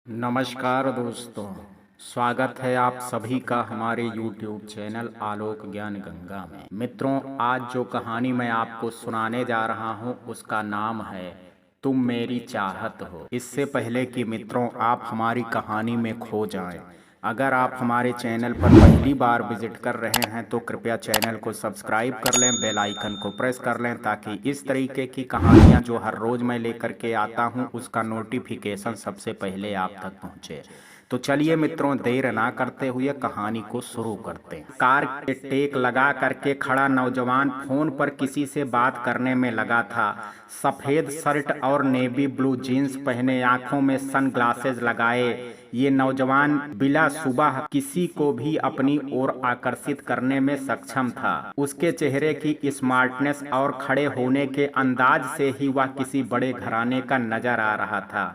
नमस्कार दोस्तों, स्वागत है आप सभी का हमारे YouTube चैनल आलोक ज्ञान गंगा में। मित्रों, आज जो कहानी मैं आपको सुनाने जा रहा हूँ उसका नाम है तुम मेरी चाहत हो। इससे पहले कि मित्रों आप हमारी कहानी में खो जाएं, अगर आप हमारे चैनल पर पहली बार विजिट कर रहे हैं तो कृपया चैनल को सब्सक्राइब कर लें, बेल आइकन को प्रेस कर लें ताकि इस तरीके की कहानियां जो हर रोज मैं लेकर के आता हूं उसका नोटिफिकेशन सबसे पहले आप तक पहुंचे। तो चलिए मित्रों, देर ना करते हुए कहानी को शुरू करते हैं। कार के टेक लगा करके खड़ा नौजवान फोन पर किसी से बात करने में लगा था। सफेद शर्ट और नेवी ब्लू जीन्स पहने, आंखों में सनग्लासेस लगाए ये नौजवान बिला सुबह किसी को भी अपनी ओर आकर्षित करने में सक्षम था। उसके चेहरे की स्मार्टनेस और खड़े होने के अंदाज से ही वह किसी बड़े घराने का नजर आ रहा था।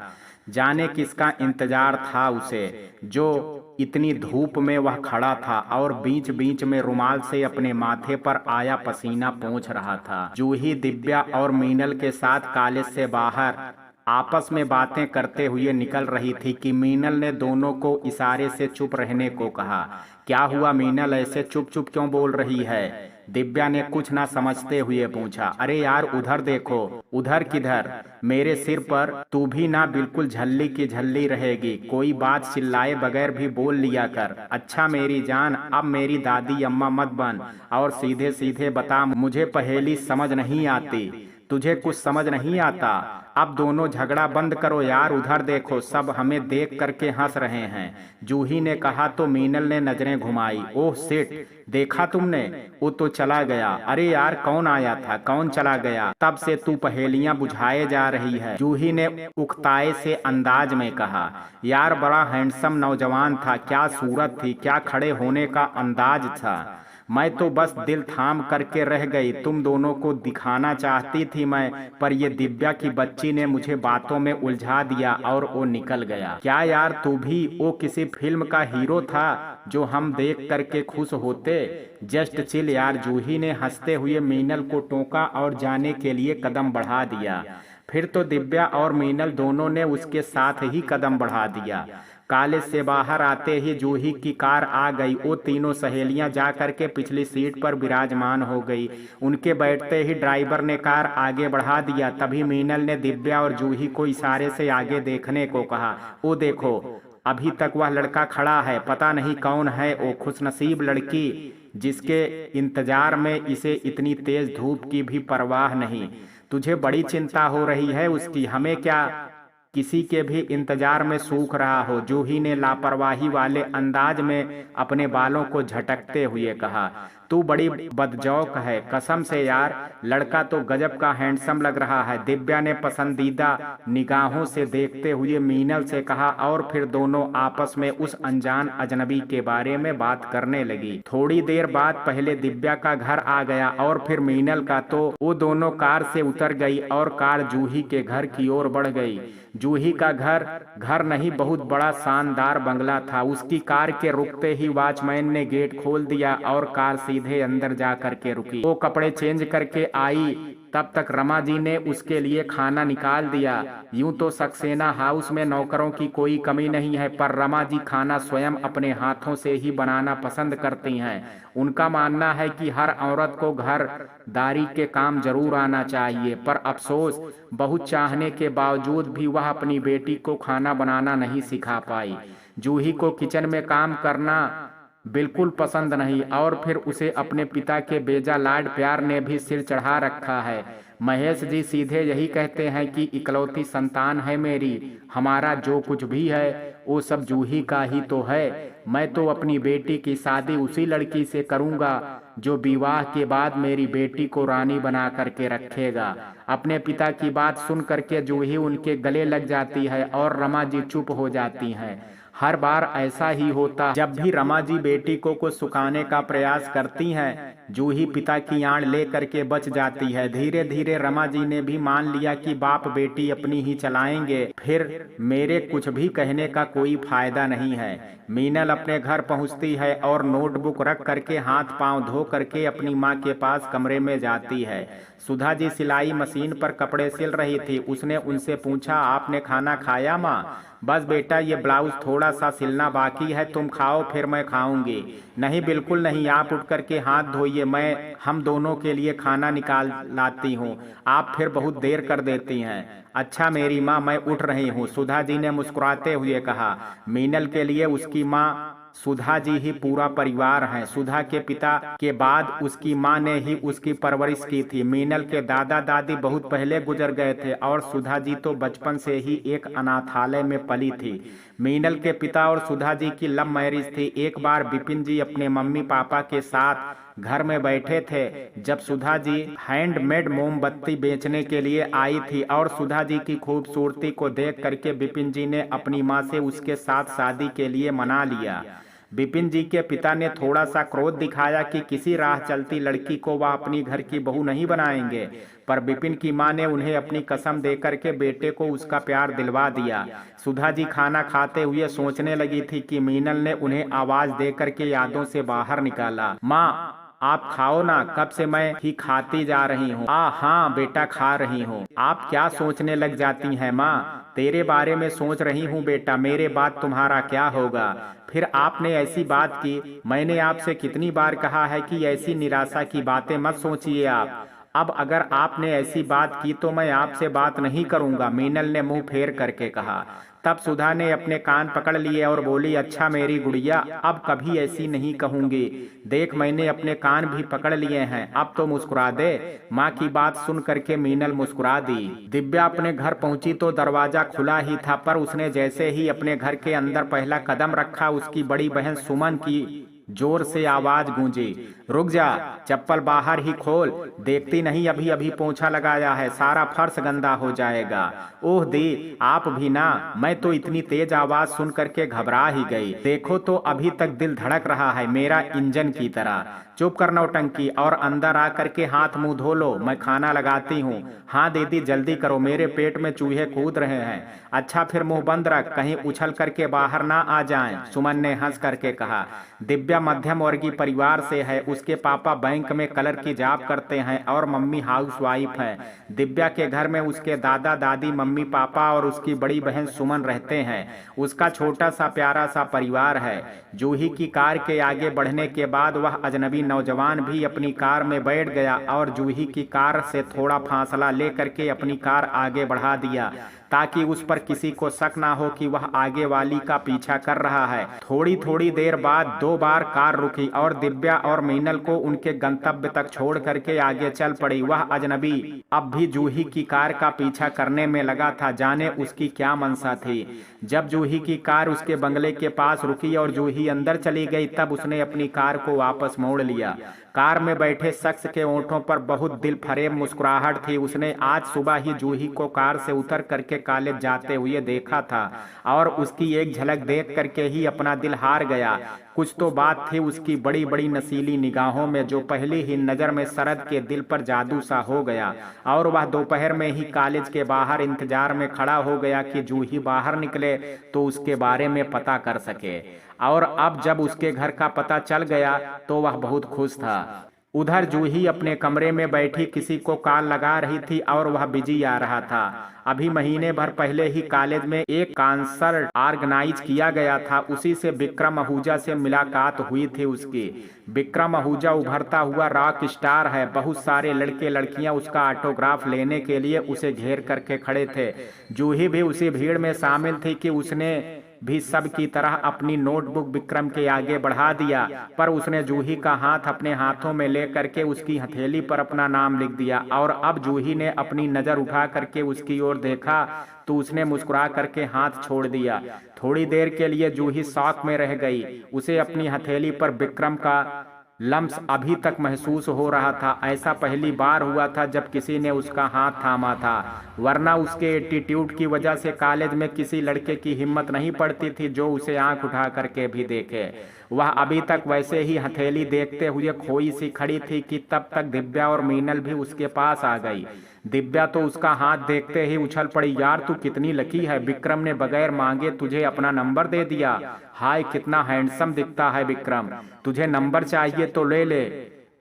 जाने किसका इंतजार था उसे, जो इतनी धूप में वह खड़ा था और बीच बीच में रुमाल से अपने माथे पर आया पसीना पोंछ रहा था। जूही दिव्या और मीनल के साथ कॉलेज से बाहर आपस में बातें करते हुए निकल रही थी कि मीनल ने दोनों को इशारे से चुप रहने को कहा। क्या हुआ मीनल, ऐसे चुप चुप क्यों बोल रही है? दिव्या ने कुछ ना समझते हुए पूछा। अरे यार उधर देखो। उधर किधर? मेरे सिर पर तू भी ना बिल्कुल झल्ली की झल्ली रहेगी। कोई बात चिल्लाए बगैर भी बोल लिया कर। अच्छा मेरी जान, अब मेरी दादी अम्मा मत बन और सीधे सीधे बता, मुझे पहेली समझ नहीं आती। तुझे कुछ समझ नहीं आता? अब दोनों झगड़ा बंद करो यार, उधर देखो, सब हमें देख करके हंस रहे हैं। जूही ने कहा तो मीनल ने नजरें घुमाई। ओह शिट, देखा तुमने? वो तो चला गया। अरे यार कौन आया था, कौन चला गया? तब से तू पहेलियां बुझाए जा रही है, जूही ने उकताए से अंदाज में कहा। यार बड़ा हैंडसम नौजवान था, क्या सूरत थी, क्या खड़े होने का अंदाज था। मैं तो बस दिल थाम करके रह गई। तुम दोनों को दिखाना चाहती थी मैं, पर ये दिव्या की बच्ची ने मुझे बातों में उलझा दिया और वो निकल गया। क्या यार तू भी वो किसी फिल्म का हीरो था जो हम देख करके खुश होते? जस्ट चिल यार, जूही ने हंसते हुए मीनल को टोका और जाने के लिए कदम बढ़ा दिया। फिर तो दिव्या और मीनल दोनों ने उसके साथ ही कदम बढ़ा दिया। कॉलेज से बाहर आते ही जूही की कार आ गई। वो तीनों सहेलियां जा करके पिछली सीट पर विराजमान हो गई। उनके बैठते ही ड्राइवर ने कार आगे बढ़ा दिया। तभी मीनल ने दिव्या और जूही को इशारे से आगे देखने को कहा। वो देखो, अभी तक वह लड़का खड़ा है, पता नहीं कौन है वो खुशनसीब लड़की जिसके इंतजार में इसे इतनी तेज धूप की भी परवाह नहीं। तुझे बड़ी चिंता हो रही है उसकी, हमें क्या किसी के भी इंतजार में सूख रहा हो? जूही ने लापरवाही वाले अंदाज में अपने बालों को झटकते हुए कहा। तू बड़ी बदजौक है कसम से यार, लड़का तो गजब का हैंडसम लग रहा है, दिव्या ने पसंदीदा निगाहों से देखते हुए मीनल से कहा। और फिर दोनों आपस में उस अनजान अजनबी के बारे में बात करने लगी। थोड़ी देर बाद पहले दिव्या का घर आ गया और फिर मीनल का। तो वो दोनों कार से उतर गई और कार जूही के घर की ओर बढ़ गई। जूही का घर नहीं, बहुत बड़ा शानदार बंगला था। उसकी कार के रुकते ही वॉचमैन ने गेट खोल दिया और कार सीधे अंदर जा करके रुकी। वो कपड़े चेंज करके आई, तब तक रमा जी ने उसके लिए खाना निकाल दिया। यूं तो सक्सेना हाउस में नौकरों की कोई कमी नहीं है, पर रमा जी खाना स्वयं अपने हाथों से ही बनाना पसंद करती हैं। उनका मानना है कि हर औरत को घरदारी के काम जरूर आना चाहिए, पर अफसोस बहुत चाहने के बावजूद भी वह अपनी बेटी को खाना बनाना नहीं सिखा पाई। जूही को किचन में काम करना बिल्कुल पसंद नहीं और फिर उसे अपने पिता के बेजा लाड प्यार ने भी सिर चढ़ा रखा है। महेश जी सीधे यही कहते हैं कि इकलौती संतान है मेरी, हमारा जो कुछ भी है वो सब जूही का ही तो है। मैं तो अपनी बेटी की शादी उसी लड़की से करूंगा जो विवाह के बाद मेरी बेटी को रानी बना करके रखेगा। अपने पिता की बात सुन करके जूही उनके गले लग जाती है और रमा जी चुप हो जाती हैं। हर बार ऐसा ही होता, जब भी रमा जी बेटी को सुखाने का प्रयास करती हैं, जूही पिता की आड़ ले करके बच जाती है। धीरे धीरे रमा जी ने भी मान लिया कि बाप बेटी अपनी ही चलाएंगे, फिर मेरे कुछ भी कहने का कोई फायदा नहीं है। मीनल अपने घर पहुंचती है और नोटबुक रख करके हाथ पांव धो करके अपनी माँ के पास कमरे में जाती है। सुधा जी सिलाई मशीन पर कपड़े सिल रही थी। उसने उनसे पूछा, आपने खाना खाया माँ? बस बेटा ये ब्लाउज थोड़ा सा सिलना बाकी है, तुम खाओ फिर मैं खाऊंगी। नहीं बिल्कुल नहीं, आप उठ करके हाथ धोइए, मैं हम दोनों के लिए खाना निकाल लाती हूँ, आप फिर बहुत देर कर देती हैं। अच्छा मेरी माँ, मैं उठ रही हूँ, सुधा जी ने मुस्कुराते हुए कहा। मीनल के लिए उसकी माँ सुधा जी ही पूरा परिवार है। सुधा के पिता के बाद उसकी माँ ने ही उसकी परवरिश की थी। मीनल के दादा दादी बहुत पहले गुजर गए थे और सुधा जी तो बचपन से ही एक अनाथालय में पली थी। मीनल के पिता और सुधा जी की लव मैरिज थी। एक बार विपिन जी अपने मम्मी पापा के साथ घर में बैठे थे जब सुधा जी हैंडमेड मोमबत्ती बेचने के लिए आई थी और सुधा जी की खूबसूरती को देख करके विपिन जी ने अपनी माँ से उसके साथ शादी के लिए मना लिया। विपिन जी के पिता ने थोड़ा सा क्रोध दिखाया कि किसी राह चलती लड़की को वह अपनी घर की बहू नहीं बनाएंगे, पर विपिन की मां ने उन्हें अपनी कसम देकर के बेटे को उसका प्यार दिलवा दिया। सुधा जी खाना खाते हुए सोचने लगी थी कि मीनल ने उन्हें आवाज देकर के यादों से बाहर निकाला। माँ आप खाओ ना, कब से मैं ही खाती जा रही हूँ। हाँ बेटा खा रही हूँ। आप क्या सोचने लग जाती हैं माँ? तेरे बारे में सोच रही हूँ बेटा, मेरे बाद तुम्हारा क्या होगा? फिर आपने ऐसी बात की, मैंने आपसे कितनी बार कहा है कि ऐसी निराशा की बातें मत सोचिए आप। अब अगर आपने ऐसी बात की तो मैं आपसे बात नहीं करूंगा, मीनल ने मुंह फेर करके कहा। तब सुधा ने अपने कान पकड़ लिए और बोली, अच्छा मेरी गुड़िया, अब कभी ऐसी नहीं कहूंगी। देख मैंने अपने कान भी पकड़ लिए हैं, अब तो मुस्कुरा दे। माँ की बात सुन करके मीनल मुस्कुरा दी। दिव्या अपने घर पहुंची तो दरवाजा खुला ही था, पर उसने जैसे ही अपने घर के अंदर पहला कदम रखा उसकी बड़ी बहन सुमन की जोर से आवाज गूंजी, रुक जा, चप्पल बाहर ही खोल, देखती नहीं अभी अभी पोंछा लगाया है, सारा फर्श गंदा हो जाएगा। ओह दी, आप भी ना, मैं तो इतनी तेज आवाज सुन करके घबरा ही गई। देखो तो अभी तक दिल धड़क रहा है मेरा इंजन की तरह। चुप कर नौटंकी, और अंदर आ करके हाथ मुंह धो लो, मैं खाना लगाती हूँ। हाँ दीदी जल्दी करो, मेरे पेट में चूहे कूद रहे हैं। अच्छा फिर मुंह बंद रख, कहीं उछल करके बाहर ना आ जाएं, सुमन ने हंस करके कहा। दिव्या मध्यम वर्गीय परिवार से है, उसके पापा बैंक में कलर की जॉब करते हैं और मम्मी हाउसवाइफ है। दिव्या के घर में उसके दादा दादी, मम्मी पापा और उसकी बड़ी बहन सुमन रहते हैं। उसका छोटा सा प्यारा सा परिवार है। जूही की कार के आगे बढ़ने के बाद वह अजनबी नौजवान भी अपनी कार में बैठ गया और जूही की कार से थोड़ा फासला लेकर के अपनी कार आगे बढ़ा दिया ताकि उस पर किसी को शक ना हो कि वह आगे वाली का पीछा कर रहा है। थोड़ी देर बाद 2 बार कार रुकी और दिव्या और मीनल को उनके गंतव्य तक छोड़ करके आगे चल पड़ी। वह अजनबी अब भी जूही की कार का पीछा करने में लगा था, जाने उसकी क्या मंशा थी। जब जूही की कार उसके बंगले के पास रुकी और जूही अंदर चली गई तब उसने अपनी कार को वापस मोड़ लिया। कार में बैठे शख्स के होंठों पर बहुत दिल फरेब मुस्कुराहट थी। उसने आज सुबह ही जूही को कार से उतर करके कॉलेज जाते हुए देखा था और उसकी एक झलक देख करके ही अपना दिल हार गया। कुछ तो बात थी उसकी बड़ी बड़ी नसीली निगाहों में जो पहली ही नजर में शरद के दिल पर जादू सा हो गया और वह दोपहर में ही कॉलेज के बाहर इंतजार में खड़ा हो गया कि जूही बाहर निकले तो उसके बारे में पता कर सके। और अब जब उसके घर का पता चल गया तो वह बहुत खुश था। उधर जूही अपने कमरे में बैठी किसी को कॉल लगा रही थी और वह बिजी आ रहा था। अभी महीने भर पहले ही कॉलेज में एक कॉन्सर्ट ऑर्गेनाइज किया गया था, उसी से विक्रम आहूजा से मुलाकात हुई थी उसकी। विक्रम आहूजा उभरता हुआ रॉक स्टार है। बहुत सारे लड़के लड़कियां उसका ऑटोग्राफ लेने के लिए उसे घेर करके खड़े थे। जूही भी उसी भीड़ में शामिल थी कि उसने भी सब की तरह अपनी नोटबुक विक्रम के आगे बढ़ा दिया, पर उसने जूही का हाथ अपने हाथों में ले करके उसकी हथेली पर अपना नाम लिख दिया। और अब जूही ने अपनी नजर उठा करके उसकी ओर देखा तो उसने मुस्कुरा करके हाथ छोड़ दिया। थोड़ी देर के लिए जूही शॉक में रह गई। उसे अपनी हथेली पर विक्रम का लम्स अभी तक महसूस हो रहा था। ऐसा पहली बार हुआ था जब किसी ने उसका हाथ थामा था, वरना उसके एटीट्यूड की वजह से कॉलेज में किसी लड़के की हिम्मत नहीं पड़ती थी जो उसे आंख उठा करके भी देखे। वह अभी तक वैसे ही हथेली देखते हुए खोई सी खड़ी थी कि तब तक दिव्या और मीनल भी उसके पास आ गई। दिव्या तो उसका हाथ देखते ही उछल पड़ी, यार तू कितनी लकी है, विक्रम ने बगैर मांगे तुझे अपना नंबर दे दिया। हाय कितना हैंडसम दिखता है विक्रम, तुझे नंबर चाहिए तो ले ले,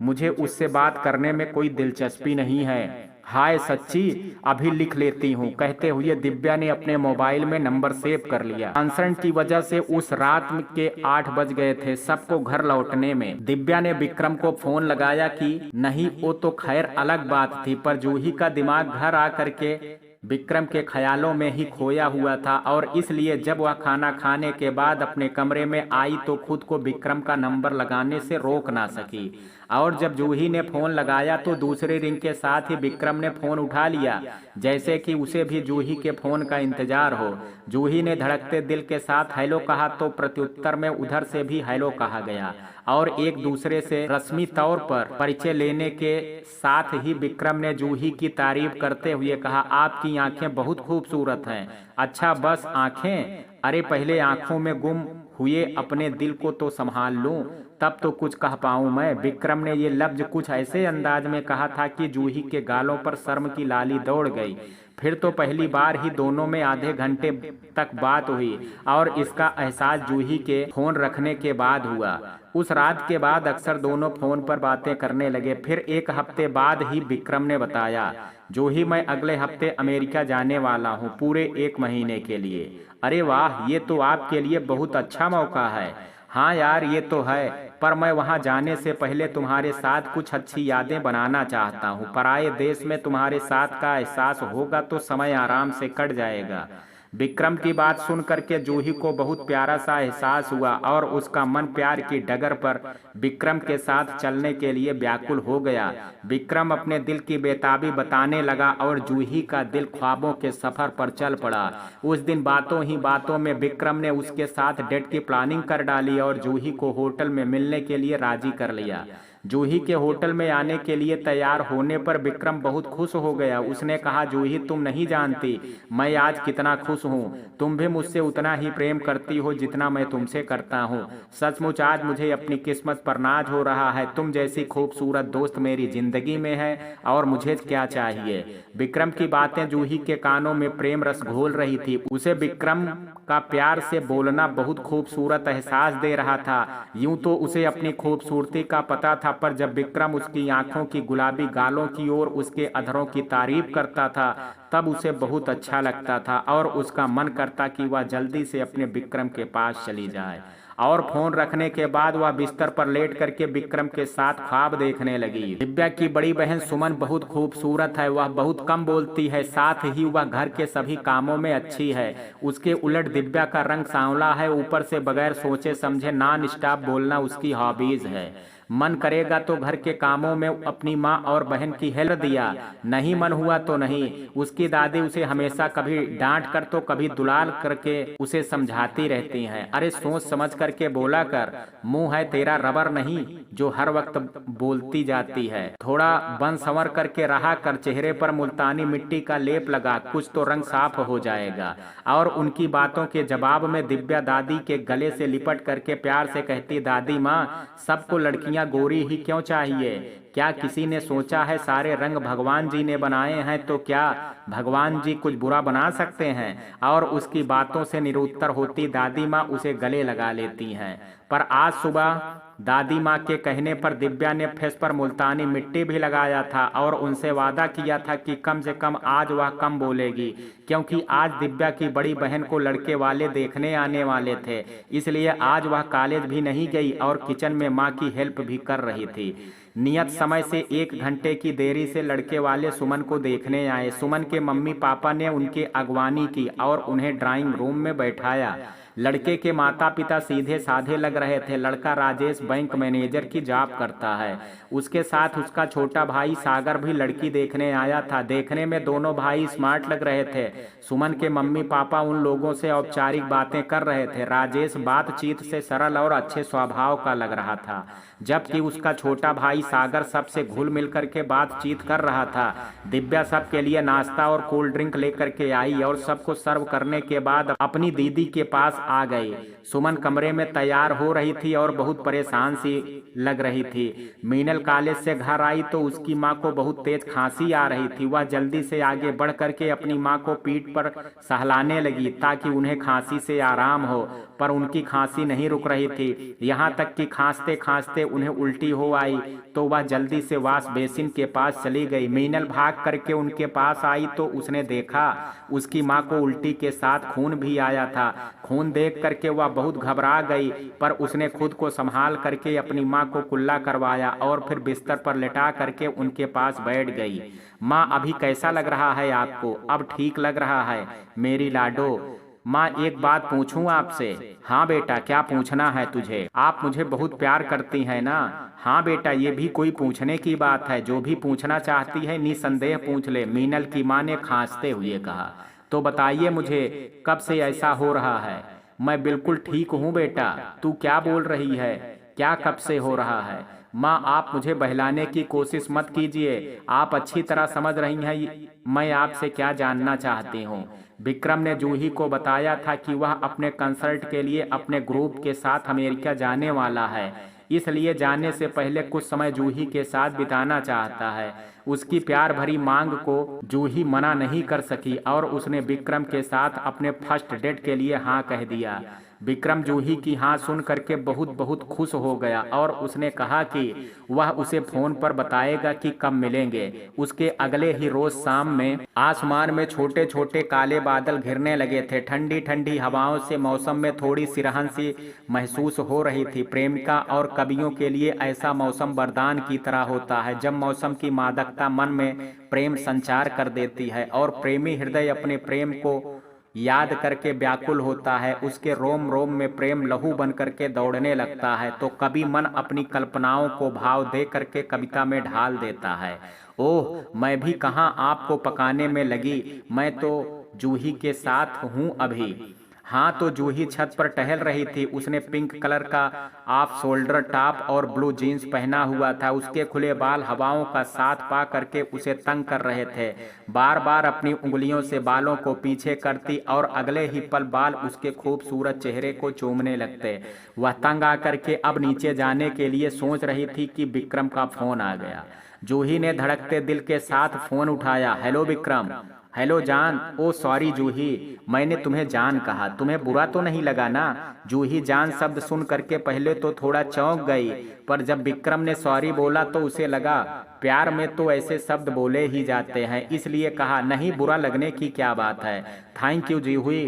मुझे उससे बात करने में कोई दिलचस्पी नहीं है। हाय सच्ची, अभी लिख लेती हूँ, कहते हुए दिव्या ने अपने मोबाइल में नंबर सेव कर लिया। अनशन की वजह से उस रात के 8 बज गए थे सबको घर लौटने में। दिव्या ने विक्रम को फोन लगाया कि नहीं, वो तो खैर अलग बात थी, पर जूही का दिमाग घर आ करके विक्रम के ख्यालों में ही खोया हुआ था और इसलिए जब वह खाना खाने के बाद अपने कमरे में आई तो खुद को विक्रम का नंबर लगाने से रोक ना सकी। और जब जूही ने फोन लगाया तो दूसरे रिंग के साथ ही विक्रम ने फोन उठा लिया, जैसे कि उसे भी जूही के फोन का इंतजार हो। जूही ने धड़कते दिल के साथ हेलो कहा तो प्रत्युत्तर में उधर से भी हेलो कहा गया और एक दूसरे से रस्मी तौर पर परिचय लेने के साथ ही विक्रम ने जूही की तारीफ करते हुए कहा, आपकी आंखें बहुत खूबसूरत हैं। अच्छा बस आंखें? अरे पहले आंखों में गुम हुए अपने दिल को तो संभाल लूं, तब तो कुछ कह पाऊं मैं। विक्रम ने ये लफ्ज कुछ ऐसे अंदाज में कहा था कि जूही के गालों पर शर्म की लाली दौड़ गई। फिर तो पहली बार ही दोनों में आधे घंटे तक बात हुई और इसका एहसास जूही के फोन रखने के बाद हुआ। उस रात के बाद अक्सर दोनों फोन पर बातें करने लगे। फिर एक हफ्ते बाद ही विक्रम ने बताया, जूही मैं अगले हफ्ते अमेरिका जाने वाला हूँ पूरे 1 महीने के लिए। अरे वाह, ये तो आपके लिए बहुत अच्छा मौका है। हाँ यार ये तो है, पर मैं वहाँ जाने से पहले तुम्हारे साथ कुछ अच्छी यादें बनाना चाहता हूँ। पराये देश में तुम्हारे साथ का एहसास होगा तो समय आराम से कट जाएगा। विक्रम की बात सुन करके जूही को बहुत प्यारा सा एहसास हुआ और उसका मन प्यार की डगर पर विक्रम के साथ चलने के लिए व्याकुल हो गया। विक्रम अपने दिल की बेताबी बताने लगा और जूही का दिल ख्वाबों के सफर पर चल पड़ा। उस दिन बातों ही बातों में विक्रम ने उसके साथ डेट की प्लानिंग कर डाली और जूही को होटल में मिलने के लिए राजी कर लिया। जूही के होटल में आने के लिए तैयार होने पर विक्रम बहुत खुश हो गया। उसने कहा, जूही तुम नहीं जानती मैं आज कितना खुश हूँ। तुम भी मुझसे उतना ही प्रेम करती हो जितना मैं तुमसे करता हूँ। सचमुच आज मुझे अपनी किस्मत पर नाज हो रहा है। तुम जैसी खूबसूरत दोस्त मेरी जिंदगी में है और मुझे क्या चाहिए। विक्रम की बातें जूही के कानों में प्रेम रस घोल रही थी। उसे विक्रम का प्यार से बोलना बहुत खूबसूरत एहसास दे रहा था। यूं तो उसे अपनी खूबसूरती का पता था, पर जब विक्रम उसकी आंखों की गुलाबी गालों की ओर उसके अधरों की तारीफ करता था तब उसे बहुत अच्छा लगता था और उसका मन करता कि वह जल्दी से अपने विक्रम के पास चली जाए। और फोन रखने के बाद वह बिस्तर पर लेट करके विक्रम के साथ ख्वाब देखने लगी। दिव्या की बड़ी बहन सुमन बहुत खूबसूरत है। वह बहुत कम बोलती है, साथ ही वह घर के सभी कामों में अच्छी है। उसके उलट दिव्या का रंग सांवला है, ऊपर से बगैर सोचे समझे नॉन स्टॉप बोलना उसकी हॉबीज है। मन करेगा तो घर के कामों में अपनी माँ और बहन की हेल्प दिया, नहीं मन हुआ तो नहीं। उसकी दादी उसे हमेशा कभी डांट कर तो कभी दुलार करके उसे समझाती रहती हैं। अरे सोच समझ करके बोला कर, मुंह है तेरा रबर नहीं जो हर वक्त बोलती जाती है। थोड़ा बन संवर करके रहा कर, चेहरे पर मुल्तानी मिट्टी का लेप लगा, कुछ तो रंग साफ हो जाएगा। और उनकी बातों के जवाब में दिव्या दादी के गले से लिपट करके प्यार से कहती, दादी माँ सबको लड़कियां गोरी ही क्यों चाहिए? क्या किसी ने सोचा है सारे रंग भगवान जी ने बनाए हैं, तो क्या भगवान जी कुछ बुरा बना सकते हैं? और उसकी बातों से निरुत्तर होती दादी माँ उसे गले लगा लेती हैं। पर आज सुबह दादी माँ के कहने पर दिव्या ने फेस पर मुल्तानी मिट्टी भी लगाया था और उनसे वादा किया था कि कम से कम आज वह कम बोलेगी, क्योंकि आज दिव्या की बड़ी बहन को लड़के वाले देखने आने वाले थे। इसलिए आज वह कॉलेज भी नहीं गई और किचन में माँ की हेल्प भी कर रही थी। नियत समय से 1 घंटे की देरी से लड़के वाले सुमन को देखने आए। सुमन के मम्मी पापा ने उनकी अगवानी की और उन्हें ड्राइंग रूम में बैठाया। लड़के के माता पिता सीधे साधे लग रहे थे। लड़का राजेश बैंक मैनेजर की जॉब करता है। उसके साथ उसका छोटा भाई सागर भी लड़की देखने आया था। देखने में दोनों भाई स्मार्ट लग रहे थे। सुमन के मम्मी पापा उन लोगों से औपचारिक बातें कर रहे थे। राजेश बातचीत से सरल और अच्छे स्वभाव का लग रहा था, जबकि उसका छोटा भाई सागर सबसे घुल मिल करके बातचीत कर रहा था। दिव्या सबके लिए नाश्ता और कोल्ड ड्रिंक लेकर के आई और सबको सर्व करने के बाद अपनी दीदी के पास आ गई। सुमन कमरे में तैयार हो रही थी और बहुत परेशान सी लग रही थी। मीनल कॉलेज से घर आई तो उसकी माँ को बहुत तेज खांसी आ रही थी। वह जल्दी से आगे बढ़ करके अपनी माँ को पीठ पर सहलाने लगी ताकि उन्हें खांसी से आराम हो, पर उनकी खांसी नहीं रुक रही थी। यहाँ तक कि खांसते खांसते उन्हें उल्टी हो आई तो वह जल्दी से वॉश बेसिन के पास चली गई। मीनल भाग करके उनके पास आई तो उसने देखा उसकी माँ को उल्टी के साथ खून भी आया था। खून देख करके वह बहुत घबरा गई, पर उसने खुद को संभाल करके अपनी माँ को कुल्ला करवाया और फिर बिस्तर पर लेटा करके उनके पास बैठ गई। माँ, अभी कैसा लग रहा है आपको? अब ठीक लग रहा है मेरी लाडो। माँ, एक बात पूछूं आपसे? हाँ बेटा, क्या पूछना है तुझे? आप मुझे बहुत प्यार करती हैं ना? हाँ बेटा, ये भी कोई पूछने की बात है? जो भी पूछना चाहती है निसंदेह पूछ ले, मीनल की माँ ने खांसते हुए कहा। तो बताइए मुझे, कब से ऐसा हो रहा है? मैं बिल्कुल ठीक हूँ बेटा। तू क्या बोल रही है? क्या कब से हो रहा है? माँ, आप मुझे बहलाने की कोशिश मत कीजिए। आप अच्छी तरह समझ रही हैं मैं आपसे क्या जानना चाहती हूँ। विक्रम ने जूही को बताया था कि वह अपने कंसर्ट के लिए अपने ग्रुप के साथ अमेरिका जाने वाला है, इसलिए जाने से पहले कुछ समय जूही के साथ बिताना चाहता है। उसकी प्यार भरी मांग को जूही मना नहीं कर सकी और उसने विक्रम के साथ अपने फर्स्ट डेट के लिए हाँ कह दिया। विक्रम जूही की हाँ सुन करके बहुत बहुत खुश हो गया और उसने कहा कि वह उसे फोन पर बताएगा कि कब मिलेंगे। उसके अगले ही रोज शाम में आसमान में छोटे छोटे काले बादल घिरने लगे थे। ठंडी ठंडी हवाओं से मौसम में थोड़ी सिरहन सी महसूस हो रही थी। प्रेमिका और कवियों के लिए ऐसा मौसम वरदान की तरह होता है, जब मौसम की मादकता मन में प्रेम संचार कर देती है और प्रेमी हृदय अपने प्रेम को याद करके व्याकुल होता है। उसके रोम रोम में प्रेम लहू बन करके दौड़ने लगता है। तो कभी मन अपनी कल्पनाओं को भाव दे करके कविता में ढाल देता है। ओह, मैं भी कहाँ आपको पकाने में लगी, मैं तो जूही के साथ हूँ अभी। हाँ, तो जूही छत पर टहल रही थी। उसने पिंक कलर का ऑफ शोल्डर टॉप और ब्लू जीन्स पहना हुआ था। उसके खुले बाल हवाओं का साथ पा करके उसे तंग कर रहे थे। बार बार अपनी उंगलियों से बालों को पीछे करती और अगले ही पल बाल उसके खूबसूरत चेहरे को चूमने लगते। वह तंग आकर के अब नीचे जाने के लिए सोच रही थी कि विक्रम का फोन आ गया। जूही ने धड़कते दिल के साथ फोन उठाया। हेलो विक्रम। हेलो जान। ओ सॉरी जूही, मैंने तुम्हें जान कहा, तुम्हें बुरा तो नहीं लगा ना? जूही जान शब्द सुन करके पहले तो थोड़ा चौंक गई, पर जब विक्रम ने सॉरी बोला तो उसे लगा प्यार में तो ऐसे शब्द बोले ही जाते हैं, इसलिए कहा नहीं, बुरा लगने की क्या बात है। थैंक यू जूही,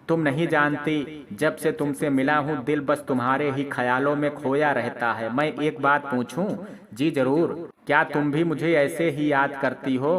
तुम नहीं जानती, जब से तुमसे मिला हूँ दिल बस तुम्हारे ही ख्यालों में खोया रहता है। मैं एक बात पूछूं? जी जरूर। क्या तुम भी मुझे ऐसे ही याद करती हो?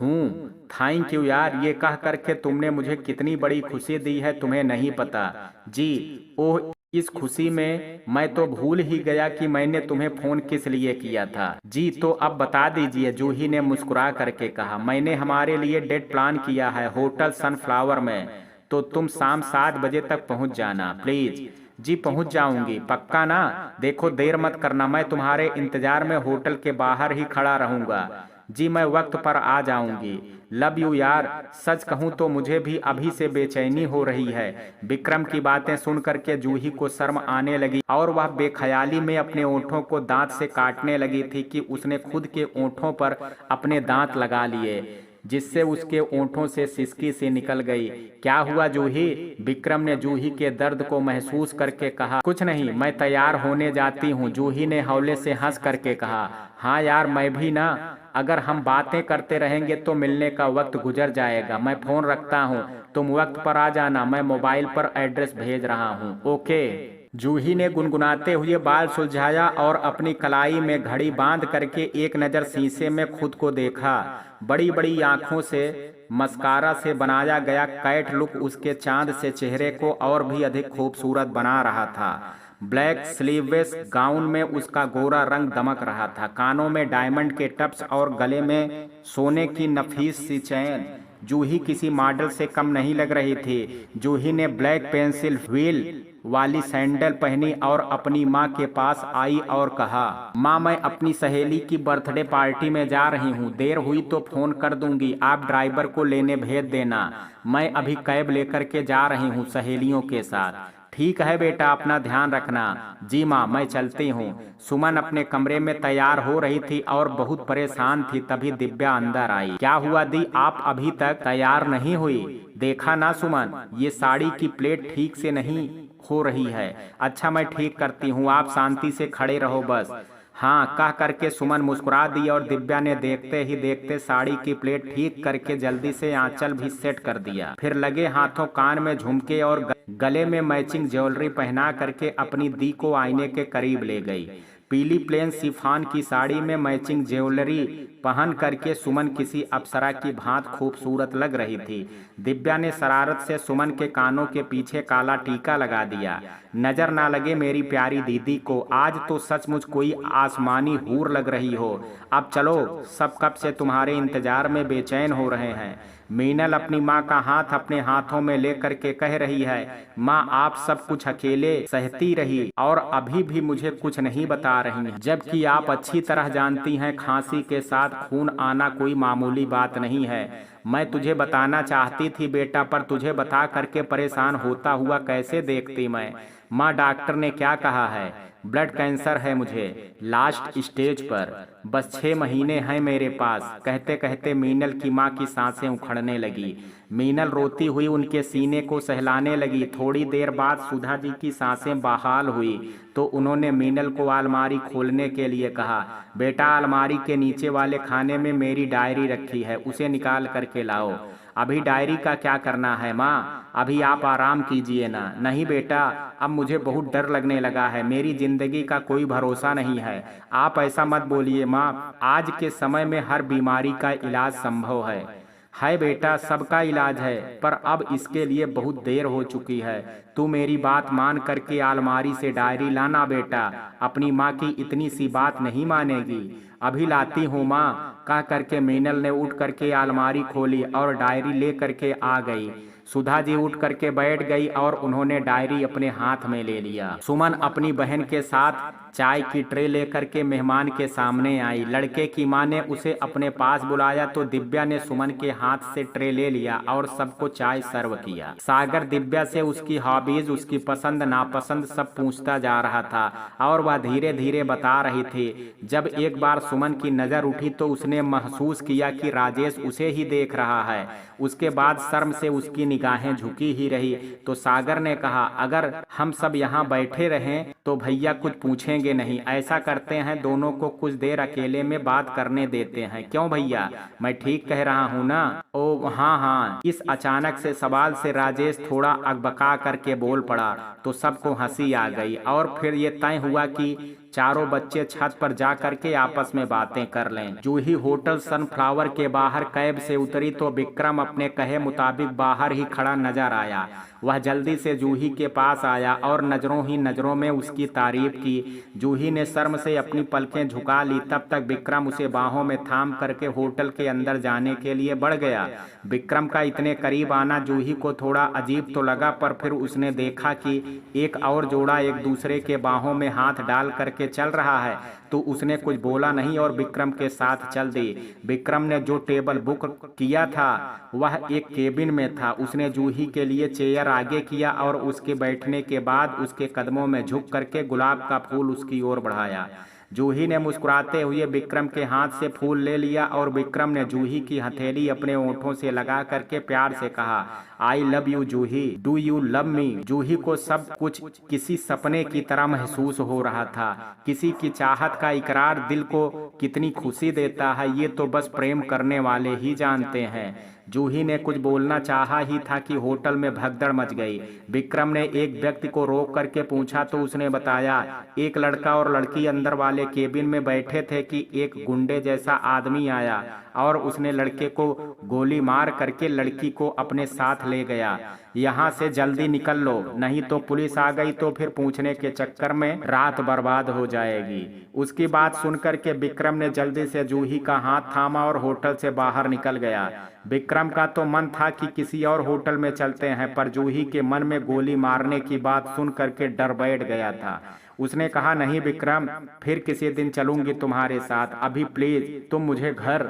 हूँ। थैंक यू यार, ये कह करके तुमने मुझे कितनी बड़ी खुशी दी है तुम्हें नहीं पता। जी। ओह, इस खुशी में मैं तो भूल ही गया कि मैंने तुम्हें फोन किस लिए किया था। जी, तो अब बता दीजिए, जूही ने मुस्कुरा करके कहा। मैंने हमारे लिए डेट प्लान किया है होटल सनफ्लावर में, तो तुम शाम 7 बजे तक पहुंच जाना प्लीज। जी पहुंच जाऊंगी, पक्का ना? देखो देर मत करना, मैं तुम्हारे इंतजार में होटल के बाहर ही खड़ा रहूंगा। जी मैं वक्त पर आ जाऊंगी। लव यू यार। सच कहूं तो मुझे भी अभी से बेचैनी हो रही है। विक्रम की बातें सुन करके जूही को शर्म आने लगी और वह बेख्याली में अपने ओंठों को दांत से काटने लगी थी कि उसने खुद के ओंठों पर अपने दांत लगा लिए, जिससे उसके ओंठों से सिसकी सी निकल गई। क्या हुआ जूही? विक्रम ने जूही के दर्द को महसूस करके कहा। कुछ नहीं, मैं तैयार होने जाती हूँ। जूही ने हौले से हंस करके कहा। हाँ यार, मैं भी ना। अगर हम बातें करते रहेंगे तो मिलने का वक्त गुजर जाएगा। मैं फोन रखता हूँ, तुम वक्त पर आ जाना, मैं मोबाइल पर एड्रेस भेज रहा हूँ। ओके। जूही ने गुनगुनाते हुए बाल सुलझाया और अपनी कलाई में घड़ी बांध करके एक नज़र शीशे में खुद को देखा। बड़ी बड़ी आंखों से मस्कारा से बनाया गया कैट लुक उसके चांद से चेहरे को और भी अधिक खूबसूरत बना रहा था। ब्लैक स्लीवलेस गाउन में उसका गोरा रंग दमक रहा था। कानों में डायमंड के टप्स और गले में सोने की नफीस सी चैन। जूही किसी मॉडल से कम नहीं लग रही थी। जूही ने ब्लैक पेंसिल व्हील वाली सैंडल पहनी और अपनी माँ के पास आई और कहा, माँ मैं अपनी सहेली की बर्थडे पार्टी में जा रही हूँ, देर हुई तो फोन कर दूंगी, आप ड्राइवर को लेने भेज देना। मैं अभी कैब लेकर के जा रही हूँ सहेलियों के साथ। ठीक है बेटा, अपना ध्यान रखना। जी माँ, मैं चलती हूँ। सुमन अपने कमरे में तैयार हो रही थी और बहुत परेशान थी। तभी दिव्या अंदर आई। क्या हुआ दी, आप अभी तक तैयार नहीं हुई? देखा ना सुमन, ये साड़ी की प्लेट ठीक से नहीं हो रही है। अच्छा, मैं ठीक करती हूँ, आप शांति से खड़े रहो बस। हाँ, कह करके सुमन मुस्कुरा दी और दिव्या ने देखते ही देखते साड़ी की प्लेट ठीक करके जल्दी से आंचल भी सेट कर दिया। फिर लगे हाथों कान में झुमके और गले में मैचिंग ज्वेलरी पहना करके अपनी दी को आईने के करीब ले गई। पीली प्लेन शिफॉन की साड़ी में मैचिंग ज्वेलरी पहन करके सुमन किसी अप्सरा की भांति खूबसूरत लग रही थी। दिव्या ने शरारत से सुमन के कानों के पीछे काला टीका लगा दिया। नजर ना लगे मेरी प्यारी दीदी को, आज तो सचमुच कोई आसमानी हूर लग रही हो। अब चलो, सब कब से तुम्हारे इंतजार में बेचैन हो रहे हैं। मीनल अपनी माँ का हाथ अपने हाथों में लेकर के कह रही है, माँ आप सब कुछ अकेले सहती रही और अभी भी मुझे कुछ नहीं बता रही हैं, जबकि आप अच्छी तरह जानती हैं खांसी के साथ खून आना कोई मामूली बात नहीं है। मैं तुझे बताना चाहती थी बेटा, पर तुझे बता करके परेशान होता हुआ कैसे देखती मैं। माँ, डॉक्टर ने क्या कहा है? ब्लड कैंसर है मुझे, लास्ट स्टेज पर, बस 6 महीने हैं मेरे पास। कहते कहते मीनल की माँ की सांसें उखड़ने लगी। मीनल रोती हुई उनके सीने को सहलाने लगी। थोड़ी देर बाद सुधा जी की सांसें बहाल हुई तो उन्होंने मीनल को अलमारी खोलने के लिए कहा। बेटा, अलमारी के नीचे वाले खाने में मेरी डायरी रखी है, उसे निकाल करके लाओ। अभी डायरी का क्या करना है माँ, अभी आप आराम कीजिए ना। नहीं बेटा, अब मुझे बहुत डर लगने लगा है, मेरी जिंदगी का कोई भरोसा नहीं है। आप ऐसा मत बोलिए माँ, आज के समय में हर बीमारी का इलाज संभव है बेटा, सबका इलाज है, पर अब इसके लिए बहुत देर हो चुकी है। तू मेरी बात मान करके अलमारी से डायरी लाना बेटा, अपनी माँ की इतनी सी बात नहीं मानेगी। अभी लाती हूँ माँ, कह करके मीनल ने उठ करके अलमारी खोली और डायरी ले करके आ गई। सुधा जी उठ करके बैठ गई और उन्होंने डायरी अपने हाथ में ले लिया। सुमन अपनी बहन के साथ चाय की ट्रे लेकर के मेहमान के सामने आई। लड़के की मां ने उसे अपने पास बुलाया तो दिव्या ने सुमन के हाथ से ट्रे ले लिया और सबको चाय सर्व किया। सागर दिव्या से उसकी हॉबीज, उसकी पसंद नापसंद सब पूछता जा रहा था और वह धीरे धीरे बता रही थी। जब एक बार सुमन की नजर उठी तो उसने महसूस किया कि राजेश उसे ही देख रहा है। उसके बाद शर्म से उसकी निगाहें झुकी ही रही। तो सागर ने कहा, अगर हम सब यहाँ बैठे रहें तो भैया कुछ पूछेंगे नहीं। ऐसा करते हैं, दोनों को कुछ देर अकेले में बात करने देते हैं। क्यों भैया, मैं ठीक कह रहा हूँ ना? ओ हाँ हाँ। इस अचानक से सवाल से राजेश थोड़ा अकबका करके बोल पड़ा तो सबको हंसी आ गई और फिर ये तय हुआ कि चारों बच्चे छत पर जा करके आपस में बातें कर लें। जूही होटल सनफ्लावर के बाहर कैब से उतरी तो विक्रम अपने कहे मुताबिक बाहर ही खड़ा नजर आया। वह जल्दी से जूही के पास आया और नजरों ही नजरों में उसकी तारीफ की। जूही ने शर्म से अपनी पलकें झुका ली। तब तक विक्रम उसे बाहों में थाम करके होटल के अंदर जाने के लिए बढ़ गया। विक्रम का इतने करीब आना जूही को थोड़ा अजीब तो लगा, पर फिर उसने देखा कि एक और जोड़ा एक दूसरे के बाहों में हाथ डाल करके चल रहा है तो उसने कुछ बोला नहीं और विक्रम के साथ चल दी। विक्रम ने जो टेबल बुक किया था वह एक केबिन में था। उसने जूही के लिए चेयर आगे किया और उसके बैठने के बाद उसके कदमों में झुक करके गुलाब का फूल उसकी ओर बढ़ाया। जूही ने मुस्कुराते हुए विक्रम के हाथ से फूल ले लिया और विक्रम ने जूही की हथेली अपने होठों से लगा करके प्यार से कहा, I love you Juhi, do you love me? Juhi को सब कुछ किसी सपने की तरह महसूस हो रहा था। किसी की चाहत का इकरार दिल को कितनी खुशी देता है ये तो बस प्रेम करने वाले ही जानते हैं। जूही ने कुछ बोलना चाहा ही था कि होटल में भगदड़ मच गई। विक्रम ने एक व्यक्ति को रोक करके पूछा तो उसने बताया, एक लड़का और लड़की अंदर वाले केबिन में बैठे थे कि एक गुंडे जैसा आदमी आया और उसने लड़के को गोली मार करके लड़की को अपने साथ ले गया। यहाँ से जल्दी निकल लो, नहीं तो पुलिस आ गई तो फिर पूछने के चक्कर में रात बर्बाद हो जाएगी। उसकी बात सुनकर के विक्रम ने जल्दी से जूही का हाथ थामा और होटल से बाहर निकल गया। विक्रम का तो मन था कि किसी और होटल में चलते हैं, पर जूही के मन में गोली मारने की बात सुन करके डर बैठ गया था। उसने कहा, नहीं विक्रम, फिर किसी दिन चलूंगी तुम्हारे साथ, अभी प्लीज तुम मुझे घर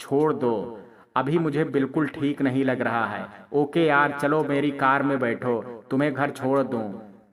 छोड़ दो, अभी मुझे बिल्कुल ठीक नहीं लग रहा है। ओके यार, चलो मेरी कार में बैठो, तुम्हें घर छोड़ दूं।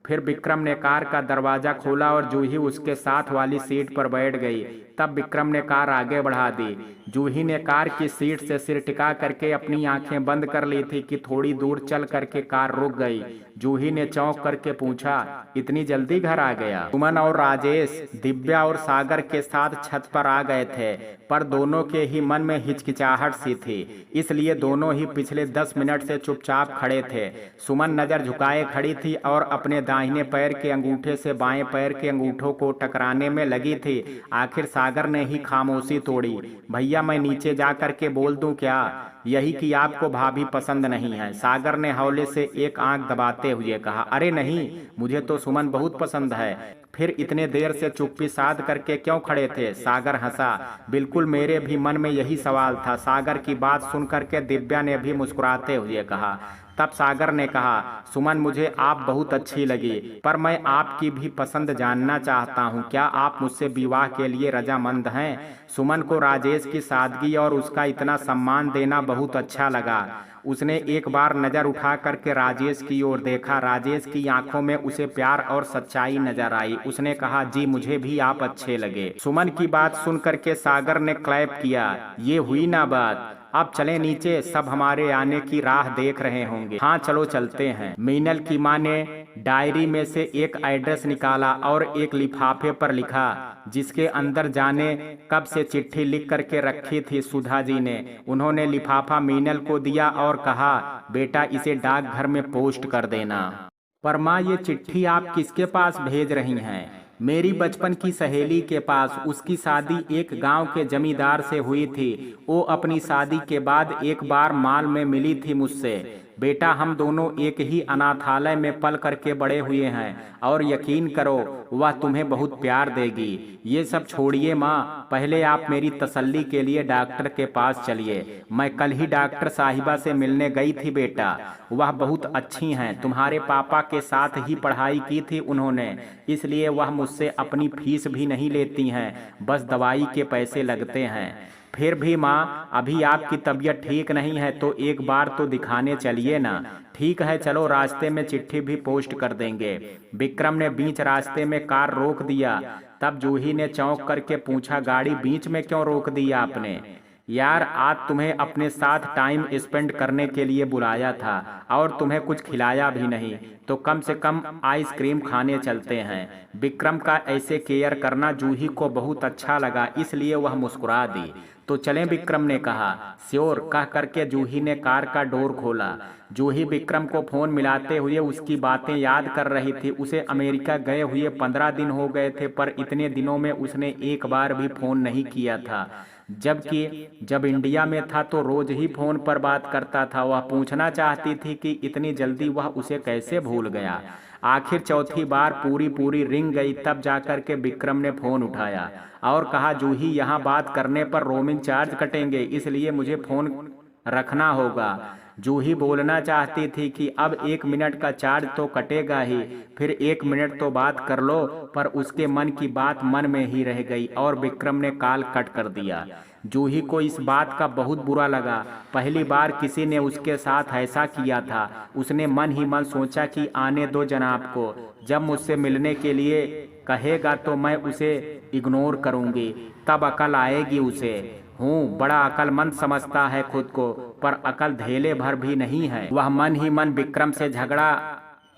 फिर विक्रम ने कार का दरवाजा खोला और जूही उसके साथ वाली सीट पर बैठ गई। तब विक्रम ने कार आगे बढ़ा दी। जूही ने कार की सीट से सिर टिका करके अपनी आंखें बंद कर ली थी कि थोड़ी दूर चल करके कार रुक गई। जूही ने चौंक करके पूछा, इतनी जल्दी घर आ गया? सुमन और राजेश दिव्या और सागर के साथ छत पर आ गए थे, पर दोनों के ही मन में हिचकिचाहट सी थी, इसलिए दोनों ही पिछले 10 मिनट से चुपचाप खड़े थे। सुमन नजर झुकाए खड़ी थी और अपने दाहिने पैर के अंगूठे से बाएं पैर के अंगूठों को टकराने में लगी थी। आखिर सागर ने ही खामोशी तोड़ी। भैया मैं नीचे जा करके बोल दूं क्या? यही कि आपको भाभी पसंद नहीं है, सागर ने हौले से एक आंख दबाते हुए कहा। अरे नहीं, मुझे तो सुमन बहुत पसंद है। फिर इतने देर से चुप्पी साध करके क्यों खड़े थे? सागर हंसा। बिल्कुल मेरे भी मन में यही सवाल था। सागर की बात सुन करके दिव्या ने भी मुस्कुराते हुए कहा। तब सागर ने कहा, सुमन मुझे आप बहुत अच्छी लगी, पर मैं आपकी भी पसंद जानना चाहता हूँ। क्या आप मुझसे विवाह के लिए रजामंद हैं? सुमन को राजेश की सादगी और उसका इतना सम्मान देना बहुत अच्छा लगा। उसने एक बार नजर उठा करके राजेश की ओर देखा। राजेश की आंखों में उसे प्यार और सच्चाई नजर आई। उसने कहा, जी मुझे भी आप अच्छे लगे। सुमन की बात सुन करके सागर ने क्लैप किया। ये हुई ना बात, अब चले नीचे, सब हमारे आने की राह देख रहे होंगे। हाँ चलो चलते हैं। मीनल की माँ ने डायरी में से एक एड्रेस निकाला और एक लिफाफे पर लिखा, जिसके अंदर जाने कब से चिट्ठी लिख करके रखी थी सुधा जी ने। उन्होंने लिफाफा मीनल को दिया और कहा, बेटा इसे डाकघर में पोस्ट कर देना। पर माँ ये चिट्ठी आप किसके पास भेज रही हैं? मेरी बचपन की सहेली के पास। उसकी शादी एक गांव के जमींदार से हुई थी। वो अपनी शादी के बाद एक बार माल में मिली थी मुझसे। बेटा हम दोनों एक ही अनाथालय में पल करके बड़े हुए हैं और यकीन करो वह तुम्हें बहुत प्यार देगी। ये सब छोड़िए माँ, पहले आप मेरी तसल्ली के लिए डॉक्टर के पास चलिए। मैं कल ही डॉक्टर साहिबा से मिलने गई थी बेटा, वह बहुत अच्छी हैं। तुम्हारे पापा के साथ ही पढ़ाई की थी उन्होंने, इसलिए वह मुझसे अपनी फीस भी नहीं लेती हैं, बस दवाई के पैसे लगते हैं। फिर भी माँ अभी आपकी तबीयत ठीक नहीं है तो एक बार तो दिखाने चलिए ना। ठीक है चलो, रास्ते में चिट्ठी भी पोस्ट कर देंगे। विक्रम ने बीच रास्ते में कार रोक दिया। तब जूही ने चौंक करके पूछा, गाड़ी बीच में क्यों रोक दी आपने? यार आज तुम्हें अपने साथ टाइम स्पेंड करने के लिए बुलाया था और तुम्हें कुछ खिलाया भी नहीं, तो कम से कम आइसक्रीम खाने चलते हैं। विक्रम का ऐसे केयर करना जूही को बहुत अच्छा लगा, इसलिए वह मुस्कुरा दी। तो चलें, विक्रम ने कहा। श्योर कह करके जूही ने कार का डोर खोला। जूही विक्रम को फोन मिलाते हुए उसकी बातें याद कर रही थी। उसे अमेरिका गए हुए 15 दिन हो गए थे, पर इतने दिनों में उसने एक बार भी फोन नहीं किया था, जबकि जब इंडिया में था तो रोज ही फोन पर बात करता था। वह पूछना चाहती थी कि इतनी जल्दी वह उसे कैसे भूल गया। आखिर चौथी बार पूरी रिंग गई, तब जाकर के विक्रम ने फोन उठाया और कहा, जूही यहाँ बात करने पर रोमिंग चार्ज कटेंगे, इसलिए मुझे फोन रखना होगा। जूही बोलना चाहती थी कि अब 1 मिनट का चार्ज तो कटेगा ही, फिर 1 मिनट तो बात कर लो, पर उसके मन की बात मन में ही रह गई और विक्रम ने कॉल कट कर दिया। जूही को इस बात का बहुत बुरा लगा। पहली बार किसी ने उसके साथ ऐसा किया था। उसने मन ही मन सोचा कि आने दो जनाब को, जब मुझसे मिलने के लिए कहेगा तो मैं उसे इग्नोर करूंगी, तब अकल आएगी उसे। हूँ बड़ा अकलमंद समझता है खुद को, पर अकल धेले भर भी नहीं है। वह मन ही मन विक्रम से झगड़ा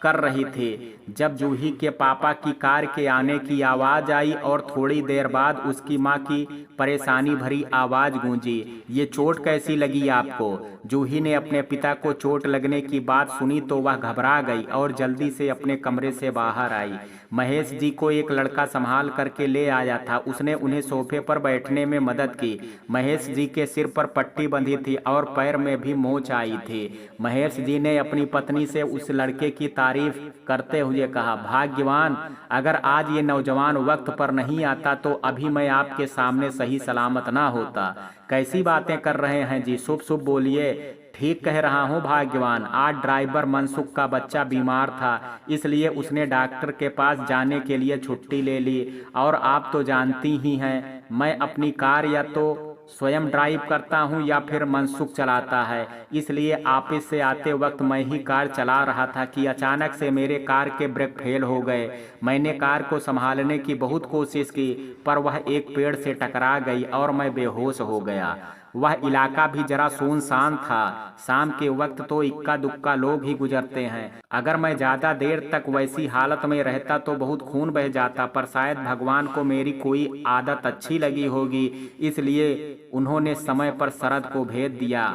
कर रही थी जब जूही के पापा की कार के आने की आवाज आई और थोड़ी देर बाद उसकी माँ की परेशानी भरी आवाज गूंजी। ये चोट कैसी लगी आपको? जूही ने अपने पिता को चोट लगने की बात सुनी तो वह घबरा गई और जल्दी से अपने कमरे से बाहर आई। महेश जी को एक लड़का संभाल करके ले आया था। उसने उन्हें सोफे पर बैठने में मदद की। महेश जी के सिर पर पट्टी बंधी थी और पैर में भी मोच आई थी। महेश जी ने अपनी पत्नी से उस लड़के की तारीफ करते हुए कहा, भाग्यवान, अगर आज ये नौजवान वक्त पर नहीं आता तो अभी मैं आपके सामने सही सलामत ना होता। कैसी बातें कर रहे हैं जी, शुभ शुभ बोलिए। ठीक कह रहा हूँ भाग्यवान, आज ड्राइवर मनसुख का बच्चा बीमार था, इसलिए उसने डॉक्टर के पास जाने के लिए छुट्टी ले ली। और आप तो जानती ही हैं, मैं अपनी कार या तो स्वयं ड्राइव करता हूं या फिर मनसुख चलाता है, इसलिए ऑफिस से आते वक्त मैं ही कार चला रहा था कि अचानक से मेरे कार के ब्रेक फेल हो गए। मैंने कार को संभालने की बहुत कोशिश की, पर वह एक पेड़ से टकरा गई और मैं बेहोश हो गया। वह इलाका भी जरा सुनसान था। शाम के वक्त तो इक्का दुक्का लोग ही गुजरते हैं। अगर मैं ज्यादा देर तक वैसी हालत में रहता तो बहुत खून बह जाता, पर शायद भगवान को मेरी कोई आदत अच्छी लगी होगी, इसलिए उन्होंने समय पर शरद को भेज दिया।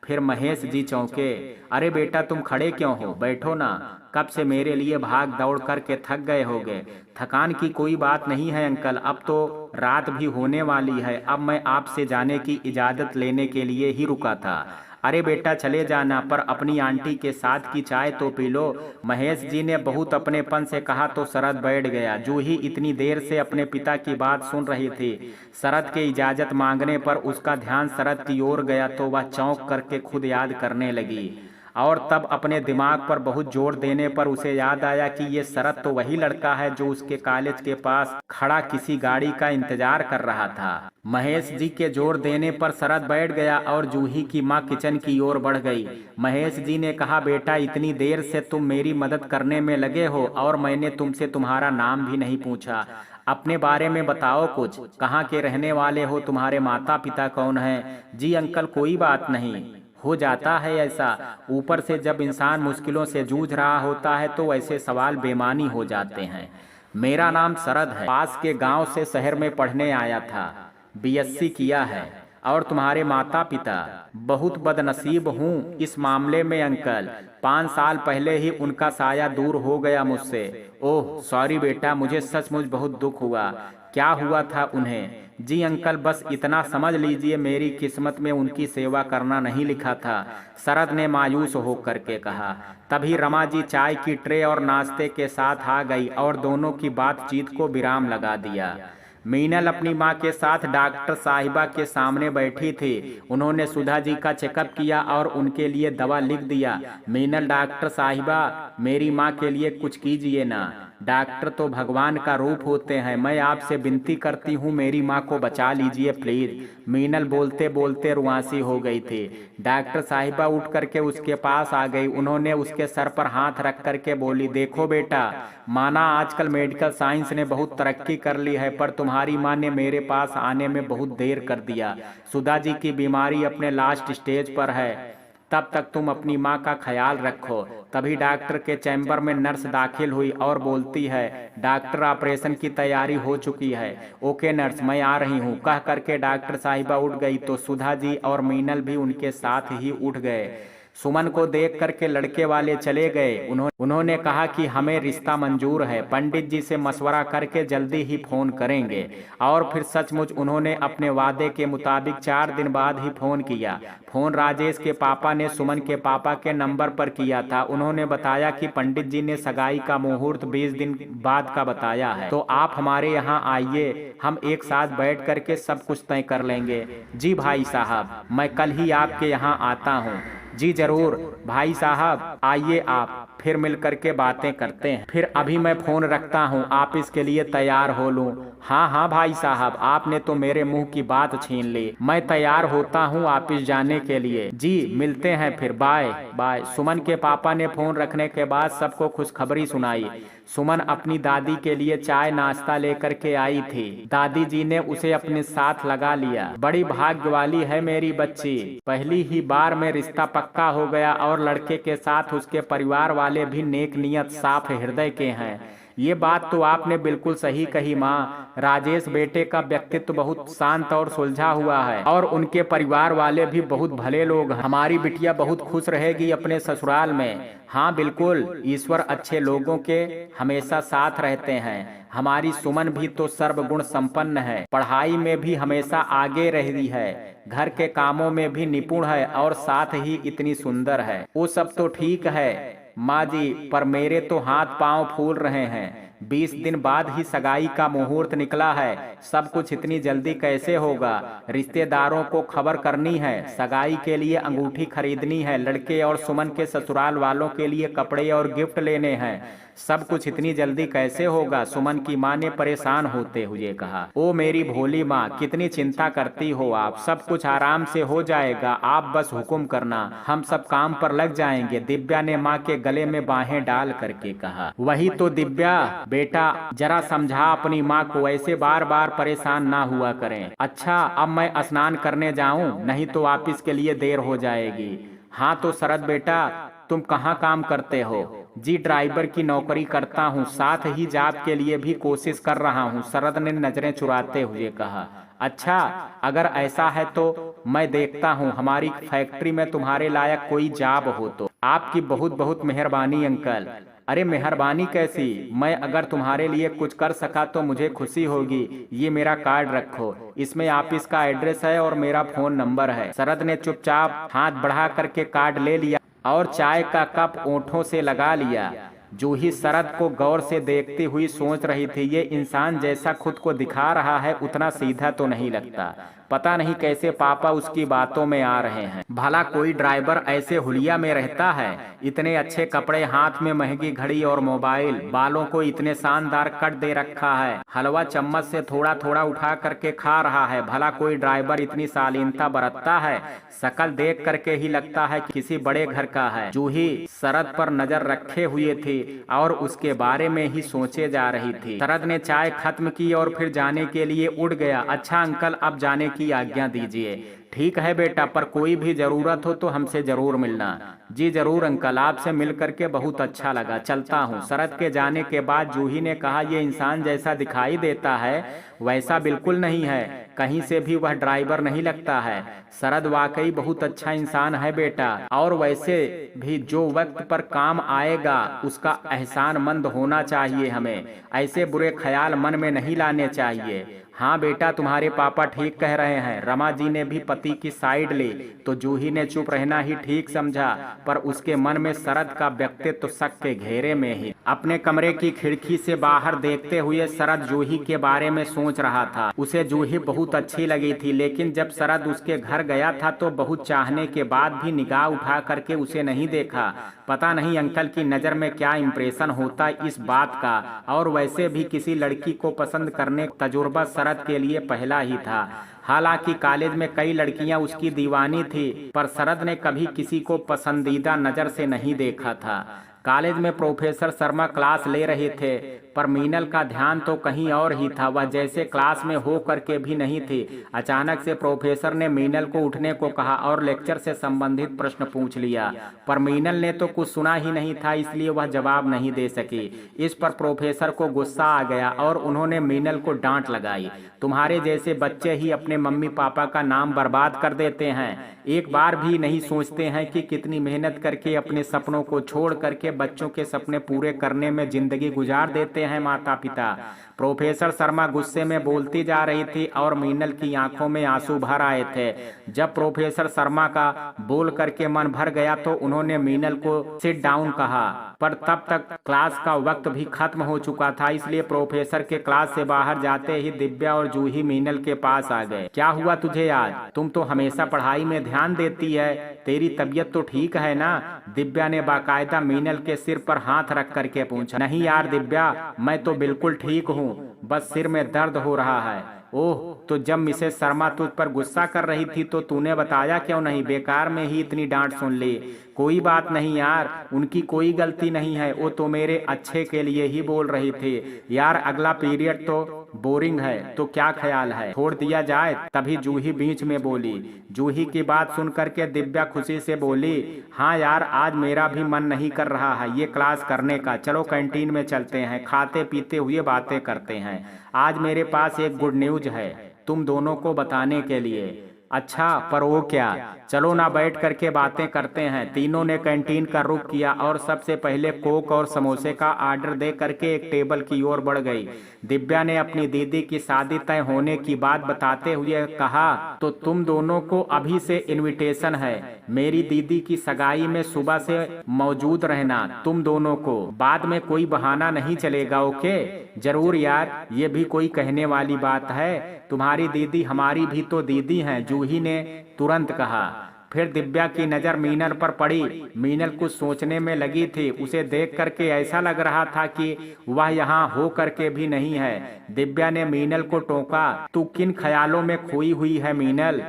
फिर महेश जी चौंके। अरे बेटा, तुम खड़े क्यों हो, बैठो ना। कब से मेरे लिए भाग दौड़ करके थक गए होगे। थकान की कोई बात नहीं है अंकल, अब तो रात भी होने वाली है। अब मैं आपसे जाने की इजाज़त लेने के लिए ही रुका था। अरे बेटा चले जाना, पर अपनी आंटी के साथ की चाय तो पी लो। महेश जी ने बहुत अपनेपन से कहा तो शरद बैठ गया। जूही इतनी देर से अपने पिता की बात सुन रही थी। शरद के इजाज़त मांगने पर उसका ध्यान शरद की ओर गया तो वह चौंक करके खुद याद करने लगी, और तब अपने दिमाग पर बहुत जोर देने पर उसे याद आया कि ये शरद तो वही लड़का है जो उसके कॉलेज के पास खड़ा किसी गाड़ी का इंतजार कर रहा था। महेश जी के जोर देने पर शरद बैठ गया और जूही की माँ किचन की ओर बढ़ गई। महेश जी ने कहा, बेटा इतनी देर से तुम मेरी मदद करने में लगे हो और मैंने तुमसे तुम्हारा नाम भी नहीं पूछा। अपने बारे में बताओ कुछ, कहाँ के रहने वाले हो, तुम्हारे माता पिता कौन हैं? जी अंकल कोई बात नहीं, हो जाता है ऐसा। ऊपर से जब इंसान मुश्किलों से जूझ रहा होता है तो ऐसे सवाल बेमानी हो जाते हैं। मेरा नाम शरद है, पास के गांव से शहर में पढ़ने आया था, बीएससी किया है। और तुम्हारे माता पिता? बहुत बदनसीब हूँ इस मामले में अंकल, 5 साल पहले ही उनका साया दूर हो गया मुझसे। ओह सॉरी बेटा, मुझे सचमुच बहुत दुख हुआ। क्या हुआ था उन्हें? जी अंकल बस इतना समझ लीजिए, मेरी किस्मत में उनकी सेवा करना नहीं लिखा था, शरद ने मायूस होकर के कहा। तभी रमा जी चाय की ट्रे और नाश्ते के साथ आ गई और दोनों की बातचीत को विराम लगा दिया। मीनल अपनी मां के साथ डॉक्टर साहिबा के सामने बैठी थी। उन्होंने सुधा जी का चेकअप किया और उनके लिए दवा लिख दिया। मीनल, डॉक्टर साहिबा मेरी मां के लिए कुछ कीजिए ना। डॉक्टर तो भगवान का रूप होते हैं, मैं आपसे विनती करती हूँ मेरी माँ को बचा लीजिए प्लीज। मीनल बोलते बोलते रुआंसी हो गई थी। डॉक्टर साहिबा उठ करके उसके पास आ गई। उन्होंने उसके सर पर हाथ रख करके बोली, देखो बेटा, माना आजकल मेडिकल साइंस ने बहुत तरक्की कर ली है, पर तुम्हारी माँ ने मेरे पास आने में बहुत देर कर दिया। सुधा जी की बीमारी अपने लास्ट स्टेज पर है, तब तक तुम अपनी माँ का ख्याल रखो। तभी डॉक्टर के चैम्बर में नर्स दाखिल हुई और बोलती है, डॉक्टर ऑपरेशन की तैयारी हो चुकी है। ओके नर्स, मैं आ रही हूँ, कह करके डॉक्टर साहिबा उठ गई तो सुधा जी और मीनल भी उनके साथ ही उठ गए। सुमन को देख करके लड़के वाले चले गए। उन्होंने कहा कि हमें रिश्ता मंजूर है, पंडित जी से मशवरा करके जल्दी ही फोन करेंगे। और फिर सचमुच उन्होंने अपने वादे के मुताबिक 4 दिन बाद ही फोन किया। फोन राजेश के पापा ने सुमन के पापा के नंबर पर किया था। उन्होंने बताया कि पंडित जी ने सगाई का मुहूर्त 20 दिन बाद का बताया है, तो आप हमारे यहाँ आइए, हम एक साथ बैठ करके सब कुछ तय कर लेंगे। जी भाई साहब, मैं कल ही आपके यहाँ आता हूँ। जी जरूर भाई साहब, आइए आप, फिर मिल करके बातें करते हैं। फिर अभी मैं फोन रखता हूँ, आप इसके लिए तैयार हो लूँ। हाँ हाँ भाई साहब, आपने तो मेरे मुंह की बात छीन ली। मैं तैयार होता हूँ ऑफिस जाने के लिए। जी मिलते हैं फिर, बाय बाय। सुमन के पापा ने फोन रखने के बाद सबको खुशखबरी सुनाई। सुमन अपनी दादी के लिए चाय नाश्ता लेकर के आई थी। दादी जी ने उसे अपने साथ लगा लिया। बड़ी भाग्य वाली है मेरी बच्ची, पहली ही बार में रिश्ता पक्का हो गया और लड़के के साथ उसके परिवार वाले भी नेक नियत साफ हृदय के हैं। ये बात तो आपने बिल्कुल सही कही माँ। राजेश बेटे का व्यक्तित्व बहुत शांत और सुलझा हुआ है और उनके परिवार वाले भी बहुत भले लोग हैं। हमारी बिटिया बहुत खुश रहेगी अपने ससुराल में। हाँ बिल्कुल, ईश्वर अच्छे लोगों के हमेशा साथ रहते हैं। हमारी सुमन भी तो सर्वगुण संपन्न है, पढ़ाई में भी हमेशा आगे रही है, घर के कामों में भी निपुण है और साथ ही इतनी सुंदर है। वो सब तो ठीक है माँ जी, पर मेरे तो हाथ पांव फूल रहे हैं। 20 दिन बाद ही सगाई का मुहूर्त निकला है, सब कुछ इतनी जल्दी कैसे होगा? रिश्तेदारों को खबर करनी है, सगाई के लिए अंगूठी खरीदनी है, लड़के और सुमन के ससुराल वालों के लिए कपड़े और गिफ्ट लेने हैं। सब कुछ इतनी जल्दी कैसे होगा? सुमन की माँ ने परेशान होते हुए कहा। ओ मेरी भोली माँ, कितनी चिंता करती हो आप, सब कुछ आराम से हो जाएगा, आप बस हुक्म करना, हम सब काम पर लग जाएंगे, दिव्या ने माँ के गले में बाहें डाल करके कहा। वही तो दिव्या, बेटा जरा समझा अपनी माँ को, ऐसे बार बार परेशान ना हुआ करें। अच्छा अब मैं स्नान करने जाऊं, नहीं तो वापिस के लिए देर हो जाएगी। हाँ तो शरद बेटा, तुम कहाँ काम करते हो? जी ड्राइवर की नौकरी करता हूँ, साथ ही जॉब के लिए भी कोशिश कर रहा हूँ, शरद ने नजरें चुराते हुए कहा। अच्छा अगर ऐसा है तो मैं देखता हूँ हमारी फैक्ट्री में तुम्हारे लायक कोई जॉब हो तो। आपकी बहुत बहुत मेहरबानी अंकल। अरे मेहरबानी कैसी, मैं अगर तुम्हारे लिए कुछ कर सका तो मुझे खुशी होगी। ये मेरा कार्ड रखो, इसमें ऑफिस का एड्रेस है और मेरा फोन नंबर है। शरद ने चुपचाप हाथ बढ़ा करके कार्ड ले लिया और चाय का कप ओंठों से लगा लिया। जूही शरद को गौर से देखती हुई सोच रही थी, ये इंसान जैसा खुद को दिखा रहा है उतना सीधा तो नहीं लगता, पता नहीं कैसे पापा उसकी बातों में आ रहे हैं। भला कोई ड्राइवर ऐसे हुलिया में रहता है? इतने अच्छे कपड़े, हाथ में महंगी घड़ी और मोबाइल, बालों को इतने शानदार कट दे रखा है, हलवा चम्मच से थोड़ा थोड़ा उठा करके खा रहा है। भला कोई ड्राइवर इतनी शालीनता बरतता है? शकल देख करके ही लगता है कि किसी बड़े घर का है। जूही शरद पर नजर रखे हुए थी और उसके बारे में ही सोचे जा रही थी। शरद ने चाय खत्म की और फिर जाने के लिए उठ गया। अच्छा अंकल अब जाने की आज्ञा दीजिए। ठीक है बेटा, पर कोई भी जरूरत हो तो हमसे जरूर मिलना। जी जरूर अंकल, आपसे मिल करके बहुत अच्छा लगा, चलता हूँ। शरद के जाने के बाद जूही ने कहा, ये इंसान जैसा दिखाई देता है वैसा बिल्कुल नहीं है, कहीं से भी वह ड्राइवर नहीं लगता है। शरद वाकई बहुत अच्छा इंसान है बेटा, और वैसे भी जो वक्त पर काम आएगा उसका एहसानमंद होना चाहिए हमें, ऐसे बुरे ख्याल मन में नहीं लाने चाहिए। हाँ बेटा, तुम्हारे पापा ठीक कह रहे हैं। रमा जी ने भी पति की साइड ली तो जूही ने चुप रहना ही ठीक समझा, पर उसके मन में शरद का व्यक्तित्व तो शक के घेरे में ही। अपने कमरे की खिड़की से बाहर देखते हुए शरद जूही के बारे में सोच रहा था। उसे जूही बहुत अच्छी लगी थी, लेकिन जब शरद उसके घर गया था तो बहुत चाहने के बाद भी निगाह उठा करके उसे नहीं देखा। पता नहीं अंकल की नज़र में क्या इम्प्रेशन होता इस बात का, और वैसे भी किसी लड़की को पसंद करने का तजुर्बा शरद के लिए पहला ही था। हालांकि कॉलेज में कई लड़कियां उसकी दीवानी थी, पर शरद ने कभी किसी को पसंदीदा नज़र से नहीं देखा था। कॉलेज में प्रोफेसर शर्मा क्लास ले रहे थे, पर मीनल का ध्यान तो कहीं और ही था। वह जैसे क्लास में हो करके भी नहीं थी। अचानक से प्रोफेसर ने मीनल को उठने को कहा और लेक्चर से संबंधित प्रश्न पूछ लिया, पर मीनल ने तो कुछ सुना ही नहीं था, इसलिए वह जवाब नहीं दे सकी। इस पर प्रोफेसर को गुस्सा आ गया और उन्होंने मीनल को डांट लगाई। तुम्हारे जैसे बच्चे ही अपने मम्मी पापा का नाम बर्बाद कर देते हैं, एक बार भी नहीं सोचते हैं कि कितनी मेहनत करके अपने सपनों को छोड़ करके बच्चों के सपने पूरे करने में जिंदगी गुजार देते हैं माता पिता। प्रोफेसर शर्मा गुस्से में बोलती जा रही थी और मीनल की आंखों में आंसू भर आए थे। जब प्रोफेसर शर्मा का बोल करके मन भर गया तो उन्होंने मीनल को सिट डाउन कहा, पर तब तक क्लास का वक्त भी खत्म हो चुका था, इसलिए प्रोफेसर के क्लास से बाहर जाते ही दिव्या और जूही मीनल के पास आ गए। क्या हुआ तुझे आज? तुम तो हमेशा पढ़ाई में ध्यान देती है, तेरी तबीयत तो ठीक है ना? दिव्या ने बाकायदा मीनल के सिर पर हाथ रख करके पूछा। नहीं यार दिव्या, मैं तो बिल्कुल ठीक हूँ, बस सिर में दर्द हो रहा है। ओह, तो जब मिसेस शर्मा तुझ पर गुस्सा कर रही थी तो तूने बताया क्यों नहीं? बेकार में ही इतनी डांट सुन ली। कोई बात नहीं यार, उनकी कोई गलती नहीं है, वो तो मेरे अच्छे के लिए ही बोल रही थी। यार अगला पीरियड तो बोरिंग है, तो क्या ख्याल है छोड़ दिया जाए? तभी जूही बीच में बोली। जूही की बात सुन करके दिव्या खुशी से बोली, हाँ यार आज मेरा भी मन नहीं कर रहा है ये क्लास करने का, चलो कैंटीन में चलते हैं, खाते पीते हुए बातें करते हैं। आज मेरे पास एक गुड न्यूज है तुम दोनों को बताने के लिए। अच्छा, पर वो क्या? चलो ना बैठ करके बातें करते हैं। तीनों ने कैंटीन का रुख किया और सबसे पहले कोक और समोसे का आर्डर दे करके एक टेबल की ओर बढ़ गई। दिव्या ने अपनी दीदी की शादी तय होने की बात बताते हुए कहा, तो तुम दोनों को अभी से इनविटेशन है, मेरी दीदी की सगाई में सुबह से मौजूद रहना तुम दोनों को, बाद में कोई बहाना नहीं चलेगा, ओके? जरूर यार, ये भी कोई कहने वाली बात है, तुम्हारी दीदी हमारी भी तो दीदी हैं, जूही ने तुरंत कहा। फिर दिव्या की नजर मीनल पर पड़ी। मीनल कुछ सोचने में लगी थी। उसे देख करके ऐसा लग रहा था कि वह यहाँ हो करके भी नहीं है। दिव्या ने मीनल को टोका, तू किन ख्यालों में खोई हुई है मीनल?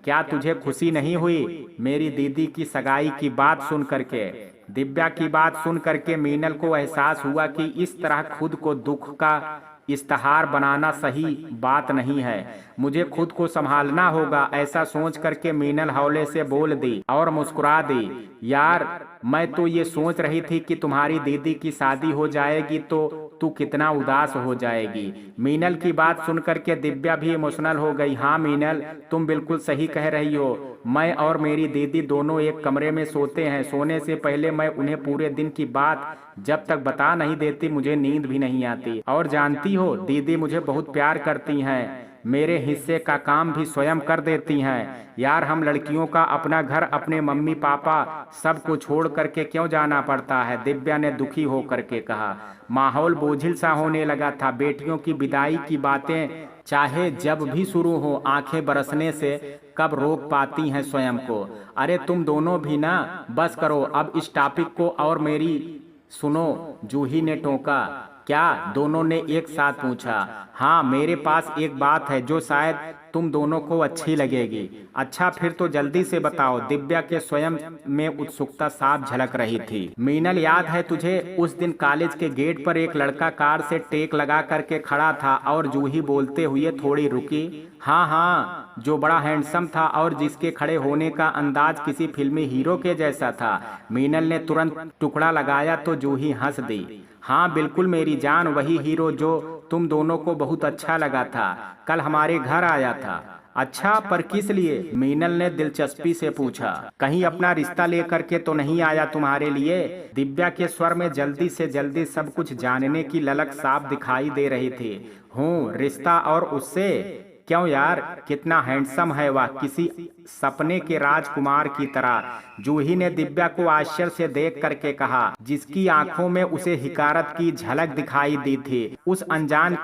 क्या तुझे खुशी नहीं हुई मेरी दीदी की सगाई की बात सुन करके? दिव्या की बात सुन करके मीनल को एहसास हुआ कि इस तरह खुद को दुख का इश्तहार बनाना सही बात नहीं है। मुझे खुद को संभालना होगा। ऐसा सोच करके मीनल हौले से बोल दी और मुस्कुरा दी, यार मैं तो ये सोच रही थी कि तुम्हारी दीदी की शादी हो जाएगी तो तू कितना उदास हो जाएगी। मीनल की बात सुन करके दिव्या भी इमोशनल हो गई। हाँ मीनल, तुम बिल्कुल सही कह रही हो। मैं और मेरी दीदी दोनों एक कमरे में सोते हैं। सोने से पहले मैं उन्हें पूरे दिन की बात जब तक बता नहीं देती मुझे नींद भी नहीं आती। और जानती हो, दीदी मुझे बहुत प्यार करती हैं, मेरे हिस्से का काम भी स्वयं कर देती हैं। यार हम लड़कियों का अपना घर, अपने मम्मी पापा सबको छोड़ करके क्यों जाना पड़ता है? दिव्या ने दुखी हो करके कहा। माहौल बोझिल सा होने लगा था। बेटियों की विदाई की बातें चाहे जब भी शुरू हो, आंखें बरसने से कब रोक पाती हैं स्वयं को? अरे तुम दोनों भी ना बस करो अब इस टॉपिक को और मेरी सुनो, जूही ने टोका। क्या? दोनों ने एक साथ पूछा। हाँ, मेरे पास एक बात है जो शायद तुम दोनों को अच्छी लगेगी। अच्छा फिर तो जल्दी से बताओ। दिव्या के स्वयं में उत्सुकता साफ झलक रही थी। मीनल, याद है तुझे उस दिन कॉलेज के गेट पर एक लड़का कार से टेक लगा करके खड़ा था और जूही बोलते हुए थोड़ी रुकी। हाँ हाँ, जो बड़ा हैंडसम था और जिसके खड़े होने का अंदाज किसी फिल्मी हीरो के जैसा था। मीनल ने तुरंत टुकड़ा लगाया तो जूही हंस दी। हाँ बिल्कुल मेरी जान, वही हीरो जो तुम दोनों को बहुत अच्छा लगा था, कल हमारे घर आया था। अच्छा, पर किस लिए? मीनल ने दिलचस्पी से पूछा। कहीं अपना रिश्ता लेकर के तो नहीं आया तुम्हारे लिए? दिव्या के स्वर में जल्दी से जल्दी सब कुछ जानने की ललक साफ दिखाई दे रही थी। हूँ, रिश्ता? और उससे? क्यों यार, कितना हैंडसम है वह, किसी सपने के राजकुमार की तरह। जूही ने दिव्या को आश्चर्य से देख करके कहा, जिसकी आंखों में उसे हिकारत की झलक दिखाई दी थी। उस अनजान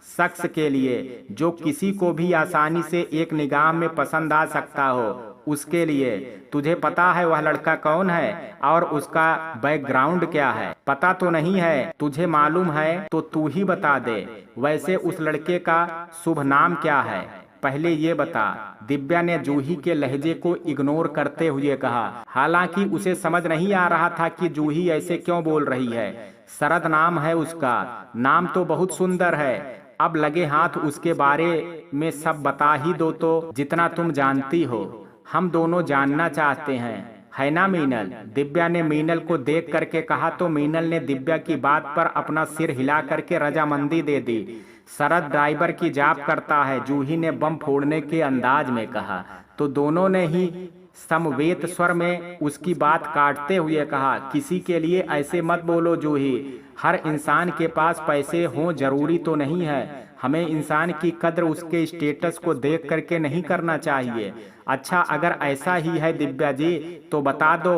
शख्स के लिए जो किसी को भी आसानी से एक निगाह में पसंद आ सकता हो, उसके लिए। तुझे पता है वह लड़का कौन है और उसका बैकग्राउंड क्या है? पता तो नहीं है। तुझे मालूम है तो तू ही बता दे। वैसे उस लड़के का शुभ नाम क्या है, पहले ये बता। दिव्या ने जूही के लहजे को इग्नोर करते हुए कहा। हालांकि उसे समझ नहीं आ रहा था कि जूही ऐसे क्यों बोल रही है। शरद नाम है उसका। नाम तो बहुत सुंदर है। अब लगे हाथ उसके बारे में सब बता ही दो तो, जितना तुम जानती हो। हम दोनों जानना चाहते हैं, है ना मीनल? दिव्या ने मीनल को देख करके कहा तो मीनल ने दिव्या की बात पर अपना सिर हिला करके रजामंदी दे दी। शरद ड्राइवर की जॉब करता है, जूही ने बम फोड़ने के अंदाज में कहा। तो दोनों ने ही समवेत स्वर में उसकी बात काटते हुए कहा, किसी के लिए ऐसे मत बोलो जूही। हर इंसान के पास पैसे हों जरूरी तो नहीं है। हमें इंसान की कद्र उसके स्टेटस को देख करके नहीं करना चाहिए। अच्छा, अगर ऐसा ही है दिव्या जी तो बता दो,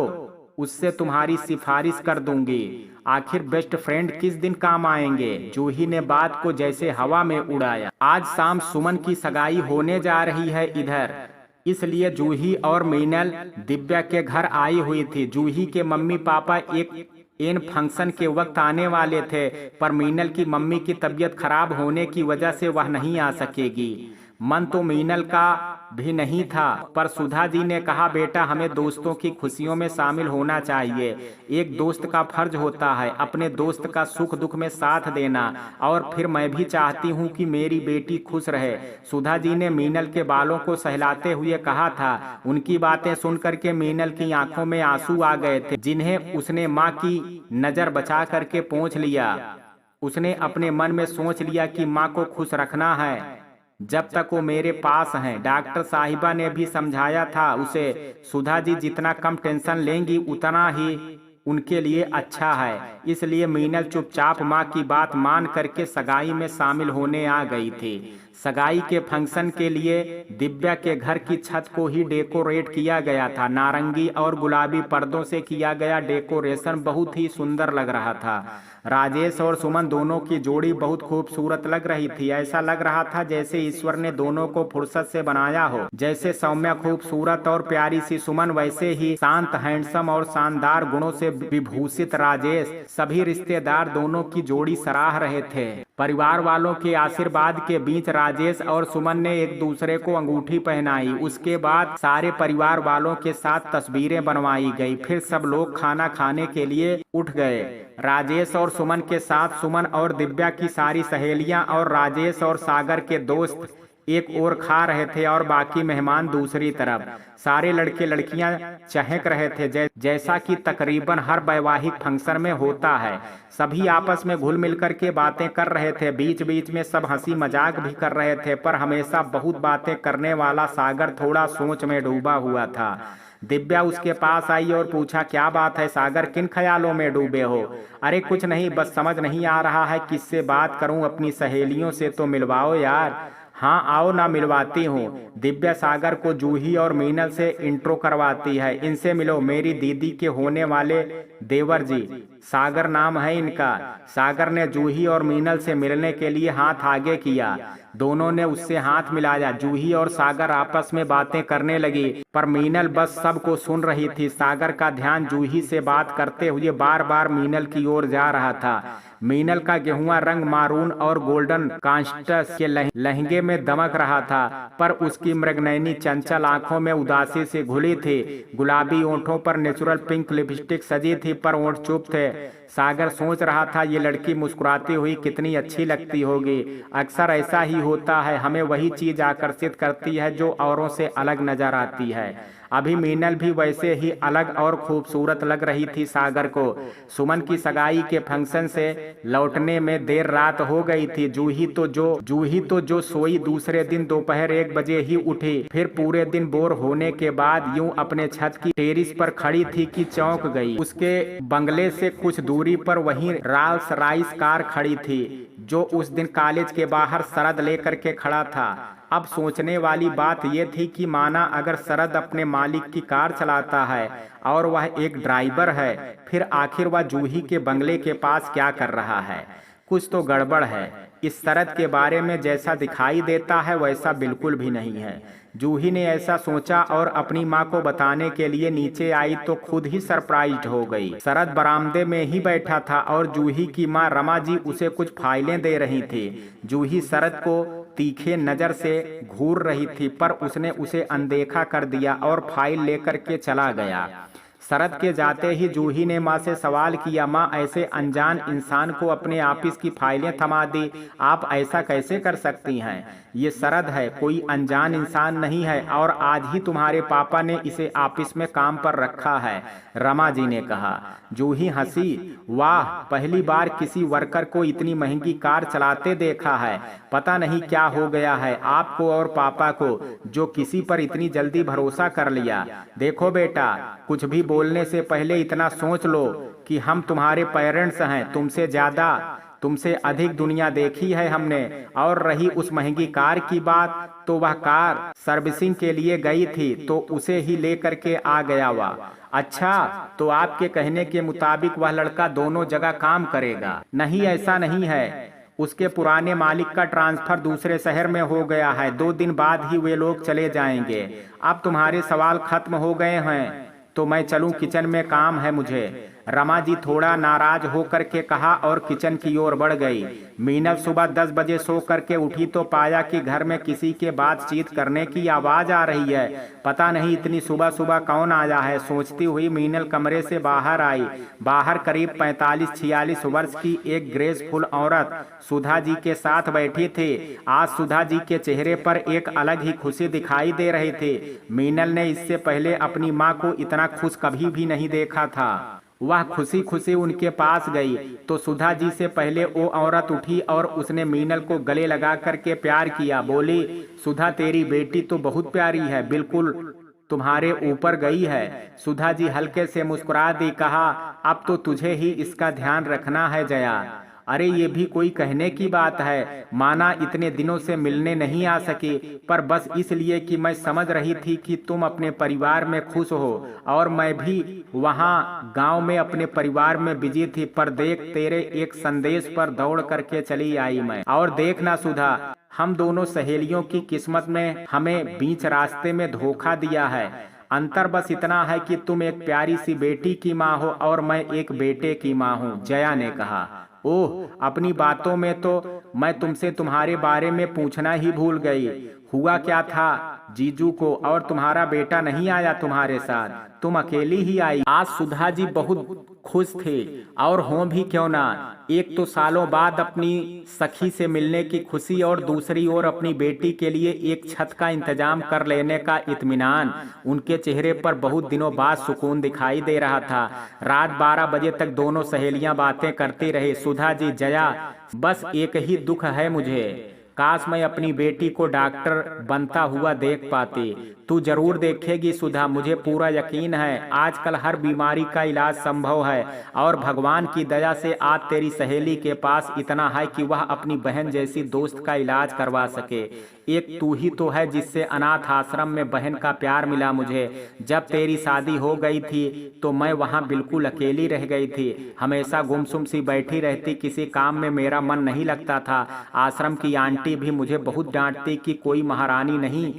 उससे तुम्हारी सिफारिश कर दूंगी। आखिर बेस्ट फ्रेंड किस दिन काम आएंगे? जूही ने बात को जैसे हवा में उड़ाया। आज शाम सुमन की सगाई होने जा रही है इधर, इसलिए जूही और मीनल दिव्या के घर आई हुई थी। जूही के मम्मी पापा एक इन फंक्शन के वक्त आने वाले थे, पर मीनल की मम्मी की तबीयत खराब होने की वजह से वह नहीं आ सकेगी। मन तो मीनल का भी नहीं था, पर सुधा जी ने कहा, बेटा हमें दोस्तों की खुशियों में शामिल होना चाहिए। एक दोस्त का फर्ज होता है अपने दोस्त का सुख दुख में साथ देना, और फिर मैं भी चाहती हूँ कि मेरी बेटी खुश रहे। सुधा जी ने मीनल के बालों को सहलाते हुए कहा था। उनकी बातें सुनकर के मीनल की आंखों में आंसू आ गए थे, जिन्हें उसने माँ की नजर बचा करके पोंछ लिया। उसने अपने मन में सोच लिया कि माँ को खुश रखना है जब तक वो मेरे पास हैं। डॉक्टर साहिबा ने भी समझाया था उसे, सुधा जी जितना कम टेंशन लेंगी उतना ही उनके लिए अच्छा है। इसलिए मीनल चुपचाप माँ की बात मान करके सगाई में शामिल होने आ गई थी। सगाई के फंक्शन के लिए दिव्या के घर की छत को ही डेकोरेट किया गया था। नारंगी और गुलाबी पर्दों से किया गया डेकोरेशन बहुत ही सुंदर लग रहा था। राजेश और सुमन दोनों की जोड़ी बहुत खूबसूरत लग रही थी। ऐसा लग रहा था जैसे ईश्वर ने दोनों को फुर्सत से बनाया हो। जैसे सौम्या खूबसूरत और प्यारी सी सुमन, वैसे ही शांत, हैंडसम और शानदार गुणों से विभूषित राजेश। सभी रिश्तेदार दोनों की जोड़ी सराह रहे थे। परिवार वालों के आशीर्वाद के बीच राजेश और सुमन ने एक दूसरे को अंगूठी पहनाई। उसके बाद सारे परिवार वालों के साथ तस्वीरें बनवाई गई। फिर सब लोग खाना खाने के लिए उठ गए। राजेश और सुमन के साथ सुमन और दिव्या की सारी सहेलियां और राजेश और सागर के दोस्त एक ओर खा रहे थे और बाकी मेहमान दूसरी तरफ। सारे लड़के लड़कियां चहक रहे थे, जैसा कि तकरीबन हर वैवाहिक फंक्शन में होता है। सभी आपस में घुल मिल कर के बातें कर रहे थे। बीच बीच में सब हंसी मजाक भी कर रहे थे, पर हमेशा बहुत बातें करने वाला सागर थोड़ा सोच में डूबा हुआ था। दिव्या उसके पास आई और पूछा, क्या बात है सागर, किन ख्यालों में डूबे हो? अरे कुछ नहीं, बस समझ नहीं आ रहा है किससे बात करूं, अपनी सहेलियों से तो मिलवाओ यार। हाँ आओ ना, मिलवाती हूँ। दिव्या सागर को जूही और मीनल से इंट्रो करवाती है। इनसे मिलो, मेरी दीदी के होने वाले देवर जी, सागर नाम है इनका। सागर ने जूही और मीनल से मिलने के लिए हाथ आगे किया। दोनों ने उससे हाथ मिलाया। जूही और सागर आपस में बातें करने लगी, पर मीनल बस सबको सुन रही थी। सागर का ध्यान जूही से बात करते हुए बार बार मीनल की ओर जा रहा था। मीनल का गेहुआ रंग मारून और गोल्डन कांस्टेंस के लहंगे में दमक रहा था, पर उसकी मृगनयनी चंचल आंखों में उदासी से घुली थी। गुलाबी ओंठों पर नेचुरल पिंक लिपस्टिक सजी थी, पर ओंठ चुप थे। सागर सोच रहा था, ये लड़की मुस्कुराती हुई कितनी अच्छी लगती होगी। अक्सर ऐसा ही होता है, हमें वही चीज आकर्षित करती है जो औरों से अलग नजर आती है। अभी मीनल भी वैसे ही अलग और खूबसूरत लग रही थी सागर को। सुमन की सगाई के फंक्शन से लौटने में देर रात हो गई थी। जूही तो जो सोई दूसरे दिन दोपहर 1 बजे ही उठी। फिर पूरे दिन बोर होने के बाद यूं अपने छत की टेरिस पर खड़ी थी कि चौंक गई। उसके बंगले से कुछ दूरी पर वहीं रॉल्स रॉयस कार खड़ी थी, जो उस दिन कॉलेज के बाहर शरद लेकर के खड़ा था। अब सोचने वाली बात यह थी कि माना अगर शरद अपने मालिक की कार चलाता है और वह एक ड्राइवर है, फिर आखिर वह जूही के बंगले के पास क्या कर रहा है? कुछ तो गड़बड़ है। इस शरद के बारे में जैसा दिखाई देता है वैसा बिल्कुल भी नहीं है। जूही ने ऐसा सोचा और अपनी माँ को बताने के लिए नीचे आई तो खुद ही सरप्राइज्ड हो गई। शरद बरामदे में ही बैठा था और जूही की माँ रमा जी उसे कुछ फाइलें दे रही थी। जूही शरद को तीखे नजर से घूर रही थी, पर उसने उसे अनदेखा कर दिया और फाइल लेकर के चला गया। शरद के जाते ही जूही ने माँ से सवाल किया, माँ ऐसे अनजान इंसान को अपने ऑफिस की फाइलें थमा दी, आप ऐसा कैसे कर सकती हैं? ये शरद है, कोई अनजान इंसान नहीं है, और आज ही तुम्हारे पापा ने इसे ऑफिस में काम पर रखा है, रमा जी ने कहा। जूही हंसी, वाह, पहली बार किसी वर्कर को इतनी महंगी कार चलाते देखा है। पता नहीं क्या हो गया है आपको और पापा को, जो किसी पर इतनी जल्दी भरोसा कर लिया। देखो बेटा, कुछ भी बोलने से पहले इतना सोच लो कि हम तुम्हारे पेरेंट्स हैं, तुमसे अधिक दुनिया देखी है हमने। और रही उस महंगी कार की बात, तो वह कार सर्विसिंग के लिए गई थी तो उसे ही लेकर के आ गया वह। अच्छा, तो आपके कहने के मुताबिक वह लड़का दोनों जगह काम करेगा? नहीं, ऐसा नहीं है। उसके पुराने मालिक का ट्रांसफर दूसरे शहर में हो गया है। 2 दिन बाद ही वे लोग चले जाएंगे। अब तुम्हारे सवाल खत्म हो गए हैं तो मैं चलूं, किचन में काम है मुझे। रमा जी थोड़ा नाराज होकर के कहा और किचन की ओर बढ़ गई। मीनल सुबह 10 बजे सो करके उठी तो पाया कि घर में किसी के बातचीत करने की आवाज आ रही है। पता नहीं इतनी सुबह सुबह कौन आया है, सोचती हुई मीनल कमरे से बाहर आई। बाहर करीब 45-46 वर्ष की एक ग्रेसफुल औरत सुधा जी के साथ बैठी थी। आज सुधा जी के चेहरे पर एक अलग ही खुशी दिखाई दे रही थी। मीनल ने इससे पहले अपनी माँ को इतना खुश कभी भी नहीं देखा था। वह खुशी खुशी उनके पास गई तो सुधा जी से पहले वो औरत उठी और उसने मीनल को गले लगा करके प्यार किया। बोली, सुधा तेरी बेटी तो बहुत प्यारी है, बिल्कुल तुम्हारे ऊपर गई है। सुधा जी हल्के से मुस्कुरा दी, कहा अब तो तुझे ही इसका ध्यान रखना है जया। अरे ये भी कोई कहने की बात है, माना इतने दिनों से मिलने नहीं आ सके, पर बस इसलिए कि मैं समझ रही थी कि तुम अपने परिवार में खुश हो और मैं भी वहाँ गांव में अपने परिवार में बिजी थी। पर देख तेरे एक संदेश पर दौड़ करके चली आई मैं। और देखना सुधा, हम दोनों सहेलियों की किस्मत में हमें बीच रास्ते में धोखा दिया है। अंतर बस इतना है कि तुम एक प्यारी सी बेटी की माँ हो और मैं एक बेटे की माँ हूँ, जया ने कहा। ओह, अपनी बातों में तो मैं तुमसे तुम्हारे बारे में पूछना ही भूल गई। हुआ क्या था जीजू को, और तुम्हारा बेटा नहीं आया तुम्हारे साथ, तुम अकेली ही आई। आज सुधा जी बहुत खुश थे, और हों भी क्यों ना। एक तो सालों बाद अपनी सखी से मिलने की खुशी, और दूसरी ओर अपनी बेटी के लिए एक छत का इंतजाम कर लेने का इत्मीनान। उनके चेहरे पर बहुत दिनों बाद सुकून दिखाई दे रहा था। रात 12 बजे तक दोनों सहेलियां बातें करती रही। सुधा जी, जया, बस एक ही दुख है मुझे, काश मैं अपनी बेटी को डॉक्टर बनता हुआ देख पाती। तू जरूर देखेगी सुधा, मुझे पूरा यकीन है। आजकल हर बीमारी का इलाज संभव है, और भगवान की दया से आज तेरी सहेली के पास इतना है कि वह अपनी बहन जैसी दोस्त का इलाज करवा सके। एक तू ही तो है जिससे अनाथ आश्रम में बहन का प्यार मिला मुझे। जब तेरी शादी हो गई थी तो मैं वहाँ बिल्कुल अकेली रह गई थी, हमेशा गुमसुम सी बैठी रहती, किसी काम में मेरा मन नहीं लगता था। आश्रम की आंटी भी मुझे बहुत डांटती कि कोई महारानी नहीं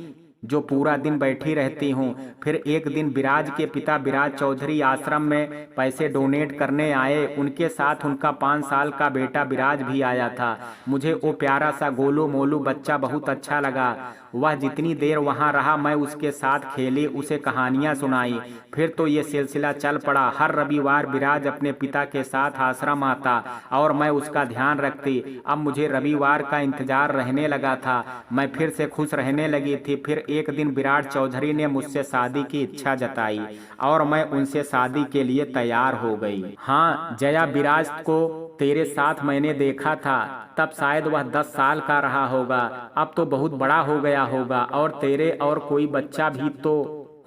जो पूरा दिन बैठी रहती हूँ। फिर एक दिन विराज के पिता विराज चौधरी आश्रम में पैसे डोनेट करने आए। उनके साथ उनका 5 साल का बेटा विराज भी आया था। मुझे वो प्यारा सा गोलू मोलू बच्चा बहुत अच्छा लगा। वह जितनी देर वहाँ रहा मैं उसके साथ खेली, उसे कहानियाँ सुनाई। फिर तो ये सिलसिला चल पड़ा। हर रविवार विराज अपने पिता के साथ आश्रम आता और मैं उसका ध्यान रखती। अब मुझे रविवार का इंतजार रहने लगा था, मैं फिर से खुश रहने लगी थी। फिर एक दिन विराट चौधरी ने मुझसे शादी की इच्छा जताई और मैं उनसे शादी के लिए तैयार हो गई। हाँ जया, विराज को तेरे साथ मैंने देखा था, तब शायद वह 10 साल का रहा होगा, अब तो बहुत बड़ा हो गया होगा। और तेरे और कोई बच्चा भी तो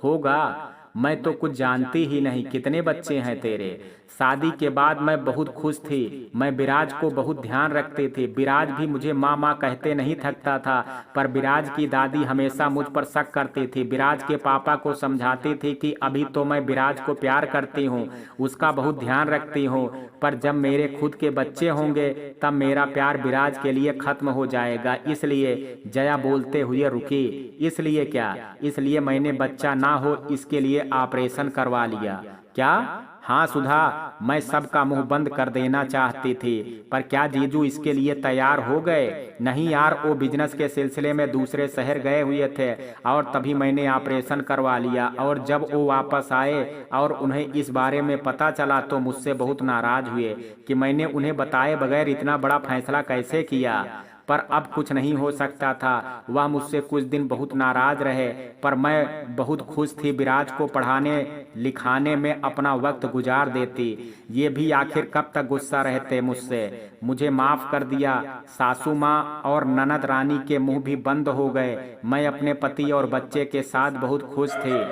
होगा, मैं तो कुछ जानती ही नहीं। कितने बच्चे हैं तेरे? शादी के बाद मैं बहुत खुश थी, मैं विराज को बहुत ध्यान रखती थी। विराज भी मुझे माँ माँ कहते नहीं थकता था, पर विराज की दादी हमेशा मुझ पर शक करती थी। विराज के पापा को समझाती थी कि अभी तो मैं विराज को प्यार करती हूँ, उसका बहुत ध्यान रखती हूँ, पर जब मेरे खुद के बच्चे होंगे तब मेरा प्यार विराज के लिए खत्म हो जाएगा। इसलिए जया बोलते हुए रुकी। इसलिए क्या? इसलिए मैंने बच्चा ना हो इसके लिए ऑपरेशन करवा लिया। क्या? हाँ सुधा, मैं सबका मुंह बंद कर देना चाहती थी, पर क्या जीजू इसके लिए तैयार हो गए? नहीं यार, वो बिजनेस के सिलसिले में दूसरे शहर गए हुए थे और तभी मैंने ऑपरेशन करवा लिया। और जब वो वापस आए और उन्हें इस बारे में पता चला तो मुझसे बहुत नाराज हुए कि मैंने उन्हें बताए बगैर इतना बड़ा फैसला कैसे किया। पर अब कुछ नहीं हो सकता था। वह मुझसे कुछ दिन बहुत नाराज रहे, पर मैं बहुत खुश थी। विराज को पढ़ाने लिखाने में अपना वक्त गुजार देती। ये भी आखिर कब तक गुस्सा रहते मुझसे? मुझे माफ कर दिया। सासू माँ और ननद रानी के मुंह भी बंद हो गए। मैं अपने पति और बच्चे के साथ बहुत खुश थी।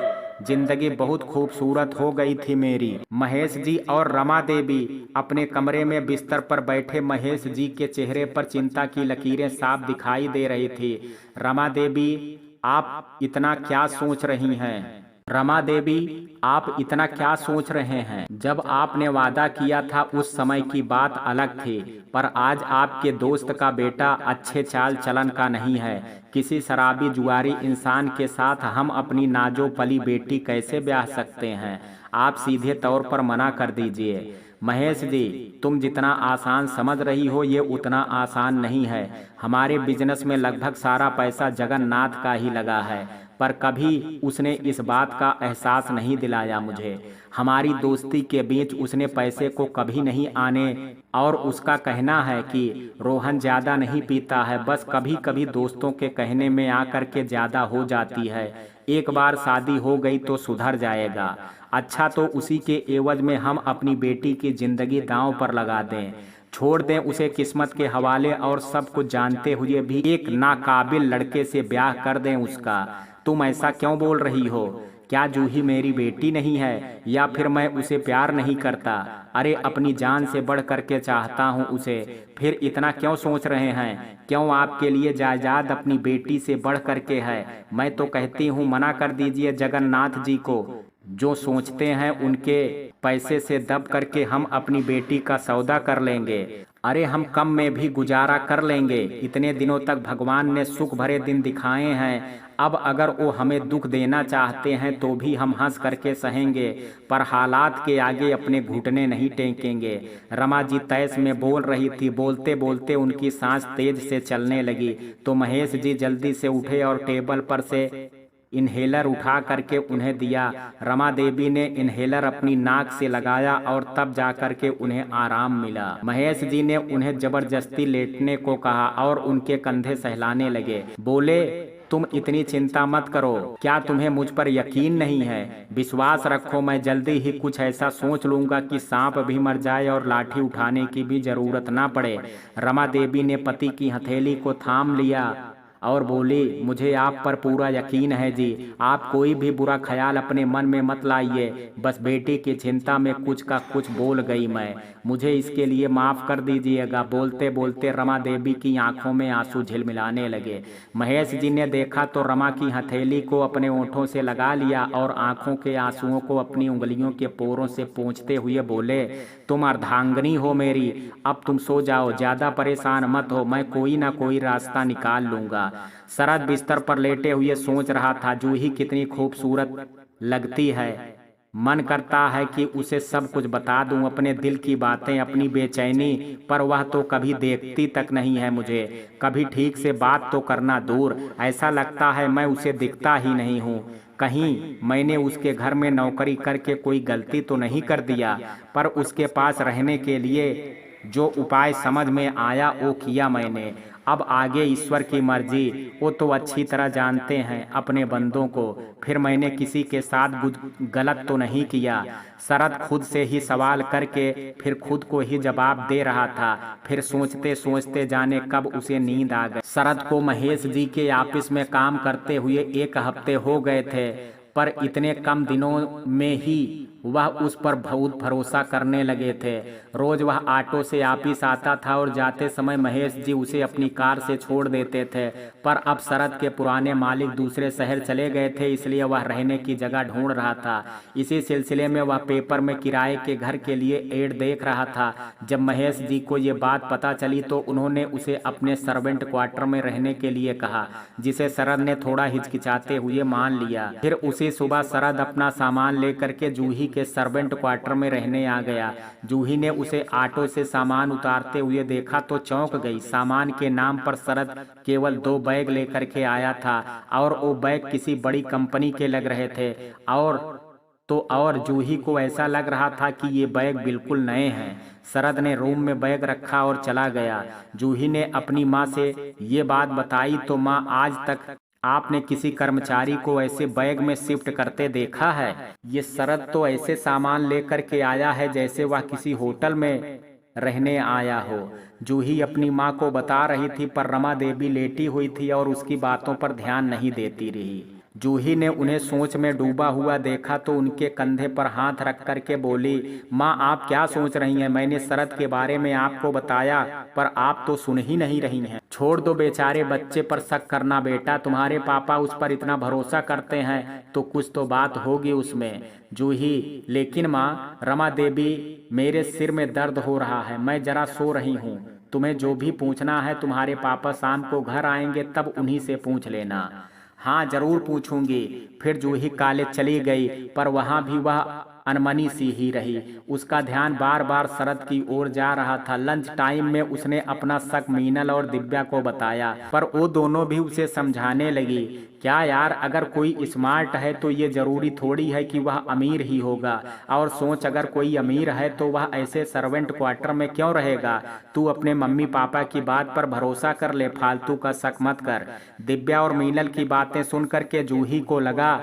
जिंदगी बहुत खूबसूरत हो गई थी मेरी। महेश जी और रमा देवी अपने कमरे में बिस्तर पर बैठे। महेश जी के चेहरे पर चिंता की लकीरें साफ दिखाई दे रही थी। रमा देवी, आप इतना क्या सोच रही हैं? रमा देवी, आप इतना क्या सोच रहे हैं? जब आपने वादा किया था उस समय की बात अलग थी, पर आज आपके दोस्त का बेटा अच्छे चाल चलन का नहीं है। किसी शराबी जुआरी इंसान के साथ हम अपनी नाजो पली बेटी कैसे ब्याह सकते हैं? आप सीधे तौर पर मना कर दीजिए। महेश जी, तुम जितना आसान समझ रही हो ये उतना आसान नहीं है। हमारे बिजनेस में लगभग सारा पैसा जगन्नाथ का ही लगा है, पर कभी उसने इस बात का एहसास नहीं दिलाया मुझे। हमारी दोस्ती के बीच उसने पैसे को कभी नहीं आने, और उसका कहना है कि रोहन ज़्यादा नहीं पीता है, बस कभी कभी दोस्तों के कहने में आकर के ज़्यादा हो जाती है। एक बार शादी हो गई तो सुधर जाएगा। अच्छा, तो उसी के एवज में हम अपनी बेटी की जिंदगी दांव पर लगा दें, छोड़ दें उसे किस्मत के हवाले, और सब कुछ जानते हुए भी एक नाकाबिल लड़के से ब्याह कर दें उसका? तुम ऐसा क्यों बोल रही हो? क्या जूही मेरी बेटी नहीं है, या फिर मैं उसे प्यार नहीं करता? अरे अपनी जान से बढ़ करके चाहता हूँ उसे। फिर इतना क्यों सोच रहे हैं? क्यों आपके लिए जायदाद अपनी बेटी से बढ़ करके है? मैं तो कहती हूँ मना कर दीजिए जगन्नाथ जी को। जो सोचते हैं उनके पैसे से दब करके हम अपनी बेटी का सौदा कर लेंगे। अरे हम कम में भी गुजारा कर लेंगे। इतने दिनों तक भगवान ने सुख भरे दिन दिखाए हैं, अब अगर वो हमें दुख देना चाहते हैं तो भी हम हंस करके सहेंगे, पर हालात के आगे अपने घुटने नहीं टेकेंगे। रमा जी तैस में बोल रही थी। बोलते बोलते उनकी सांस तेज से चलने लगी तो महेश जी जल्दी से उठे और टेबल पर से इन्हेलर उठा करके उन्हें दिया। रमा देवी ने इन्हेलर अपनी नाक से लगाया और तब जाकर के उन्हें आराम मिला। महेश जी ने उन्हें जबरदस्ती लेटने को कहा और उनके कंधे सहलाने लगे। बोले, तुम इतनी चिंता मत करो। क्या तुम्हें मुझ पर यकीन नहीं है? विश्वास रखो, मैं जल्दी ही कुछ ऐसा सोच लूंगा कि सांप भी मर जाए और लाठी उठाने की भी जरूरत ना पड़े। रमा देवी ने पति की हथेली को थाम लिया और बोली, मुझे आप पर पूरा यकीन है जी। आप कोई भी बुरा ख्याल अपने मन में मत लाइए। बस बेटी की चिंता में कुछ का कुछ बोल गई मैं, मुझे इसके लिए माफ़ कर दीजिएगा। बोलते बोलते रमा देवी की आंखों में आंसू झिलमिलाने लगे। महेश जी ने देखा तो रमा की हथेली को अपने ओंठों से लगा लिया और आंखों के आंसुओं को अपनी उंगलियों के पोरों से पोंछते हुए बोले, तुम अर्धांगिनी हो मेरी, अब तुम सो जाओ, ज़्यादा परेशान मत हो, मैं कोई ना कोई रास्ता निकाल लूँगा। शरद बिस्तर पर लेटे हुए सोच रहा था, जूही कितनी खूबसूरत लगती है। मन करता है कि उसे सब कुछ बता दूं, अपने दिल की बातें, अपनी बेचैनी, पर वह तो कभी देखती तक नहीं है मुझे। कभी ठीक से बात तो करना दूर, ऐसा लगता है मैं उसे दिखता ही नहीं हूँ। कहीं मैंने उसके घर में नौकरी करके कोई गलती तो नहीं कर दिया, पर उसके पास रहने के लिए जो उपाय समझ में आया वो किया मैंने। अब आगे ईश्वर की मर्जी, वो तो अच्छी तरह जानते हैं अपने बंदों को। फिर मैंने किसी के साथ गलत तो नहीं किया। शरद खुद से ही सवाल करके फिर खुद को ही जवाब दे रहा था। फिर सोचते सोचते जाने कब उसे नींद आ गई। शरद को महेश जी के ऑफिस में काम करते हुए 1 हफ्ते हो गए थे, पर इतने कम दिनों में ही वह उस पर बहुत भरोसा करने लगे थे। रोज वह ऑटो से ऑफिस आता था और जाते समय महेश जी उसे अपनी कार से छोड़ देते थे। पर अब शरद के पुराने मालिक दूसरे शहर चले गए थे, इसलिए वह रहने की जगह ढूंढ रहा था। इसी सिलसिले में वह पेपर में किराए के घर के लिए एड देख रहा था। जब महेश जी को ये बात पता चली तो उन्होंने उसे अपने सर्वेंट क्वार्टर में रहने के लिए कहा, जिसे शरद ने थोड़ा हिचकिचाते हुए मान लिया। फिर उसी सुबह शरद अपना सामान लेकर के जूही के सर्वेंट क्वार्टर में रहने आ गया। जूही ने उसे ऑटो से सामान उतारते हुए देखा तो चौंक गई। सामान के नाम पर शरद केवल 2 बैग लेकर के आया था और वो बैग किसी बड़ी कंपनी के लग रहे थे। और जूही को ऐसा लग रहा था कि ये बैग बिल्कुल नए हैं। शरद ने रूम में बैग रखा और चला गया। जूही ने अपनी माँ से ये बात बताई तो माँ, आज तक आपने किसी कर्मचारी को ऐसे बैग में शिफ्ट करते देखा है? ये शरद तो ऐसे सामान लेकर के आया है जैसे वह किसी होटल में रहने आया हो। जूही अपनी माँ को बता रही थी, पर रमा देवी लेटी हुई थी और उसकी बातों पर ध्यान नहीं देती रही। जूही ने उन्हें सोच में डूबा हुआ देखा तो उनके कंधे पर हाथ रख करके बोली, माँ आप क्या सोच रही हैं? मैंने शरद के बारे में आपको बताया, पर आप तो सुन ही नहीं रही हैं। छोड़ दो बेचारे बच्चे पर शक करना बेटा, तुम्हारे पापा उस पर इतना भरोसा करते हैं तो कुछ तो बात होगी उसमें। जूही, लेकिन माँ, रमा देवी, मेरे सिर में दर्द हो रहा है, मैं जरा सो रही हूँ। तुम्हें जो भी पूछना है तुम्हारे पापा शाम को घर आएंगे तब उन्हीं से पूछ लेना। हाँ जरूर पूछूंगी। फिर जूही कॉलेज चली गई, पर वहाँ भी वह अनमनी सी ही रही। उसका ध्यान बार बार शरद की ओर जा रहा था। लंच टाइम में उसने अपना शक मीनल और दिव्या को बताया, पर वो दोनों भी उसे समझाने लगी। क्या यार, अगर कोई स्मार्ट है तो ये जरूरी थोड़ी है कि वह अमीर ही होगा। और सोच, अगर कोई अमीर है तो वह ऐसे सर्वेंट क्वार्टर में क्यों रहेगा? तू अपने मम्मी पापा की बात पर भरोसा कर ले, फालतू का शक मत कर। दिव्या और मीनल की बातें सुन करके जूही को लगा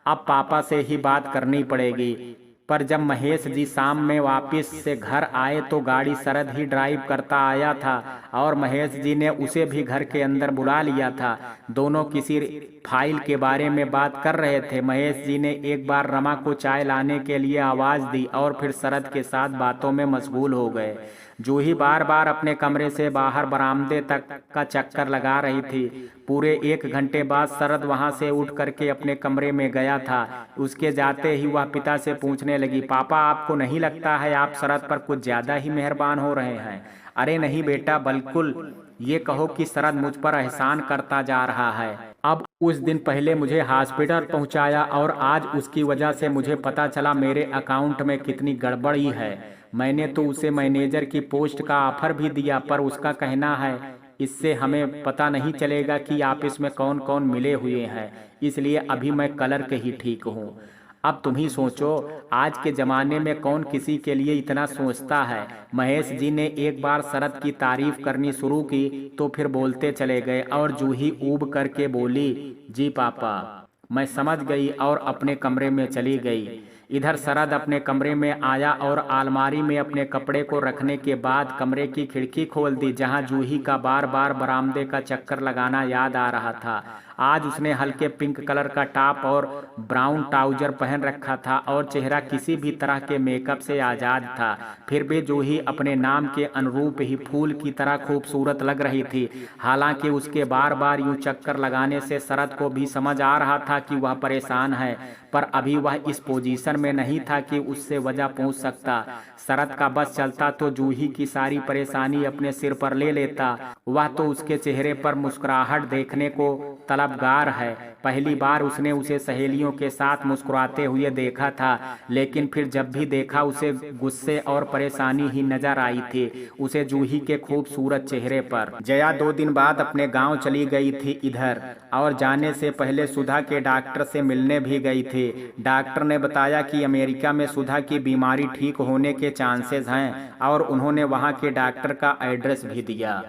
अब पापा से ही बात करनी पड़ेगी। पर जब महेश जी शाम में वापस से घर आए तो गाड़ी शरद ही ड्राइव करता आया था और महेश जी ने उसे भी घर के अंदर बुला लिया था। दोनों किसी फाइल के बारे में बात कर रहे थे। महेश जी ने एक बार रमा को चाय लाने के लिए आवाज दी और फिर शरद के साथ बातों में मशगूल हो गए। जूही बार बार अपने कमरे से बाहर बरामदे तक का चक्कर लगा रही थी। पूरे 1 घंटे बाद शरद वहां से उठ करके अपने कमरे में गया था। उसके जाते ही वह पिता से पूछने लगी, पापा आपको नहीं लगता है आप शरद पर कुछ ज्यादा ही मेहरबान हो रहे हैं? अरे नहीं बेटा, बिल्कुल, ये कहो कि शरद मुझ पर एहसान करता जा रहा है। अब उस दिन पहले मुझे हॉस्पिटल पहुंचाया और आज उसकी वजह से मुझे पता चला मेरे अकाउंट में कितनी गड़बड़ी है। मैंने तो उसे मैनेजर की पोस्ट का ऑफर भी दिया, पर उसका कहना है इससे हमें पता नहीं चलेगा कि ऑफिस में कौन कौन मिले हुए हैं, इसलिए अभी मैं क्लर्क ही ठीक हूँ। अब तुम ही सोचो, आज के ज़माने में कौन किसी के लिए इतना सोचता है। महेश जी ने एक बार शरद की तारीफ करनी शुरू की तो फिर बोलते चले गए और जूही ऊब करके बोली, जी पापा, मैं समझ गई और अपने कमरे में चली गई। इधर शरद अपने कमरे में आया और अलमारी में अपने कपड़े को रखने के बाद कमरे की खिड़की खोल दी, जहां जूही का बार बार बरामदे का चक्कर लगाना याद आ रहा था। आज उसने हल्के पिंक कलर का टॉप और ब्राउन ट्राउजर पहन रखा था और चेहरा किसी भी तरह के मेकअप से आज़ाद था। फिर भी जूही अपने नाम के अनुरूप ही फूल की तरह खूबसूरत लग रही थी। हालांकि उसके बार बार यूं चक्कर लगाने से शरद को भी समझ आ रहा था कि वह परेशान है, पर अभी वह इस पोजीशन में नहीं था कि उससे वजह पूछ सकता। शरद का बस चलता तो जूही की सारी परेशानी अपने सिर पर ले लेता। वह तो उसके चेहरे पर मुस्कुराहट देखने को तलबगार है। पहली बार उसने उसे सहेलियों के साथ मुस्कुराते हुए देखा था, लेकिन फिर जब भी देखा उसे गुस्से और परेशानी ही नजर आई थी, उसे जूही के खूबसूरत चेहरे पर। जया 2 दिन बाद अपने गांव चली गई थी इधर, और जाने से पहले सुधा के डॉक्टर से मिलने भी गई थी। डॉक्टर ने बताया कि अमेरिका में सुधा की बीमारी ठीक होने के चांसेस हैं और उन्होंने वहां के डॉक्टर का एड्रेस भी दिया।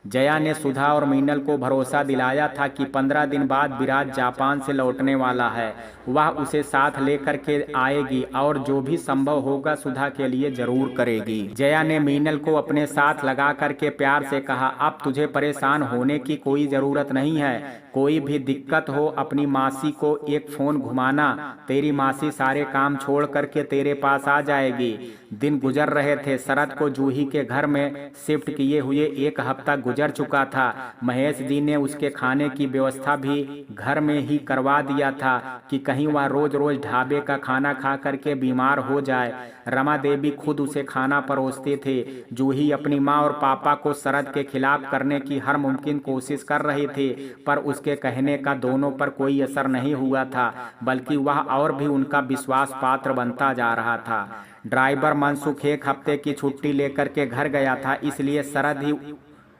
जया ने सुधा और मीनल को भरोसा दिलाया था कि 15 दिन बाद विराज जापान से लौटने वाला है। वह उसे साथ लेकर के आएगी और जो भी संभव होगा सुधा के लिए जरूर करेगी। जया ने मीनल को अपने साथ लगा करके प्यार से कहा, अब तुझे परेशान होने की कोई ज़रूरत नहीं है। कोई भी दिक्कत हो अपनी मासी को एक फ़ोन घुमाना, तेरी मासी सारे काम छोड़ करके तेरे पास आ जाएगी। दिन गुजर रहे थे। शरद को जूही के घर में शिफ्ट किए हुए 1 हफ्ता गुजर चुका था। महेश जी ने उसके खाने की व्यवस्था भी घर में ही करवा दिया था कि कहीं वह रोज रोज ढाबे का खाना खा करके बीमार हो जाए। रमा देवी खुद उसे खाना परोसते थे। जूही अपनी माँ और पापा को शरद के खिलाफ करने की हर मुमकिन कोशिश कर रही थी, पर उसके कहने का दोनों पर कोई असर नहीं हुआ था, बल्कि वह और भी उनका विश्वास पात्र बनता जा रहा था। ड्राइवर मनसुख 1 हफ्ते की छुट्टी लेकर के घर गया था, इसलिए शरद ही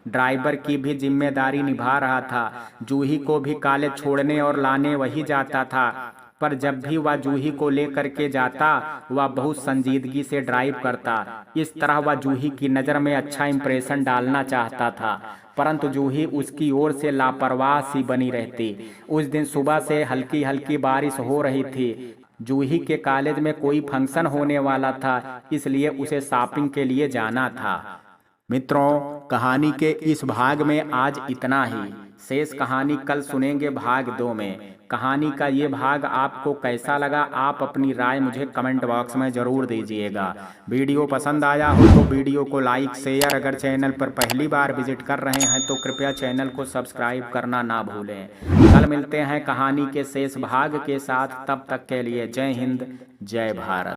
ड्राइवर की भी जिम्मेदारी निभा रहा था। जूही को भी कॉलेज छोड़ने और लाने वही जाता था, पर जब भी वह जूही को लेकर के जाता वह बहुत संजीदगी से ड्राइव करता। इस तरह वह जूही की नज़र में अच्छा इंप्रेशन डालना चाहता था, परंतु जूही उसकी ओर से लापरवाह सी बनी रहती। उस दिन सुबह से हल्की हल्की बारिश हो रही थी। जूही के कॉलेज में कोई फंक्शन होने वाला था, इसलिए उसे शॉपिंग के लिए जाना था। मित्रों, कहानी के इस भाग में आज इतना ही। शेष कहानी कल सुनेंगे भाग 2 में। कहानी का ये भाग आपको कैसा लगा, आप अपनी राय मुझे कमेंट बॉक्स में ज़रूर दीजिएगा। वीडियो पसंद आया हो तो वीडियो को लाइक शेयर, अगर चैनल पर पहली बार विजिट कर रहे हैं तो कृपया चैनल को सब्सक्राइब करना ना भूलें। कल मिलते हैं कहानी के शेष भाग के साथ, तब तक के लिए जय हिंद, जय भारत।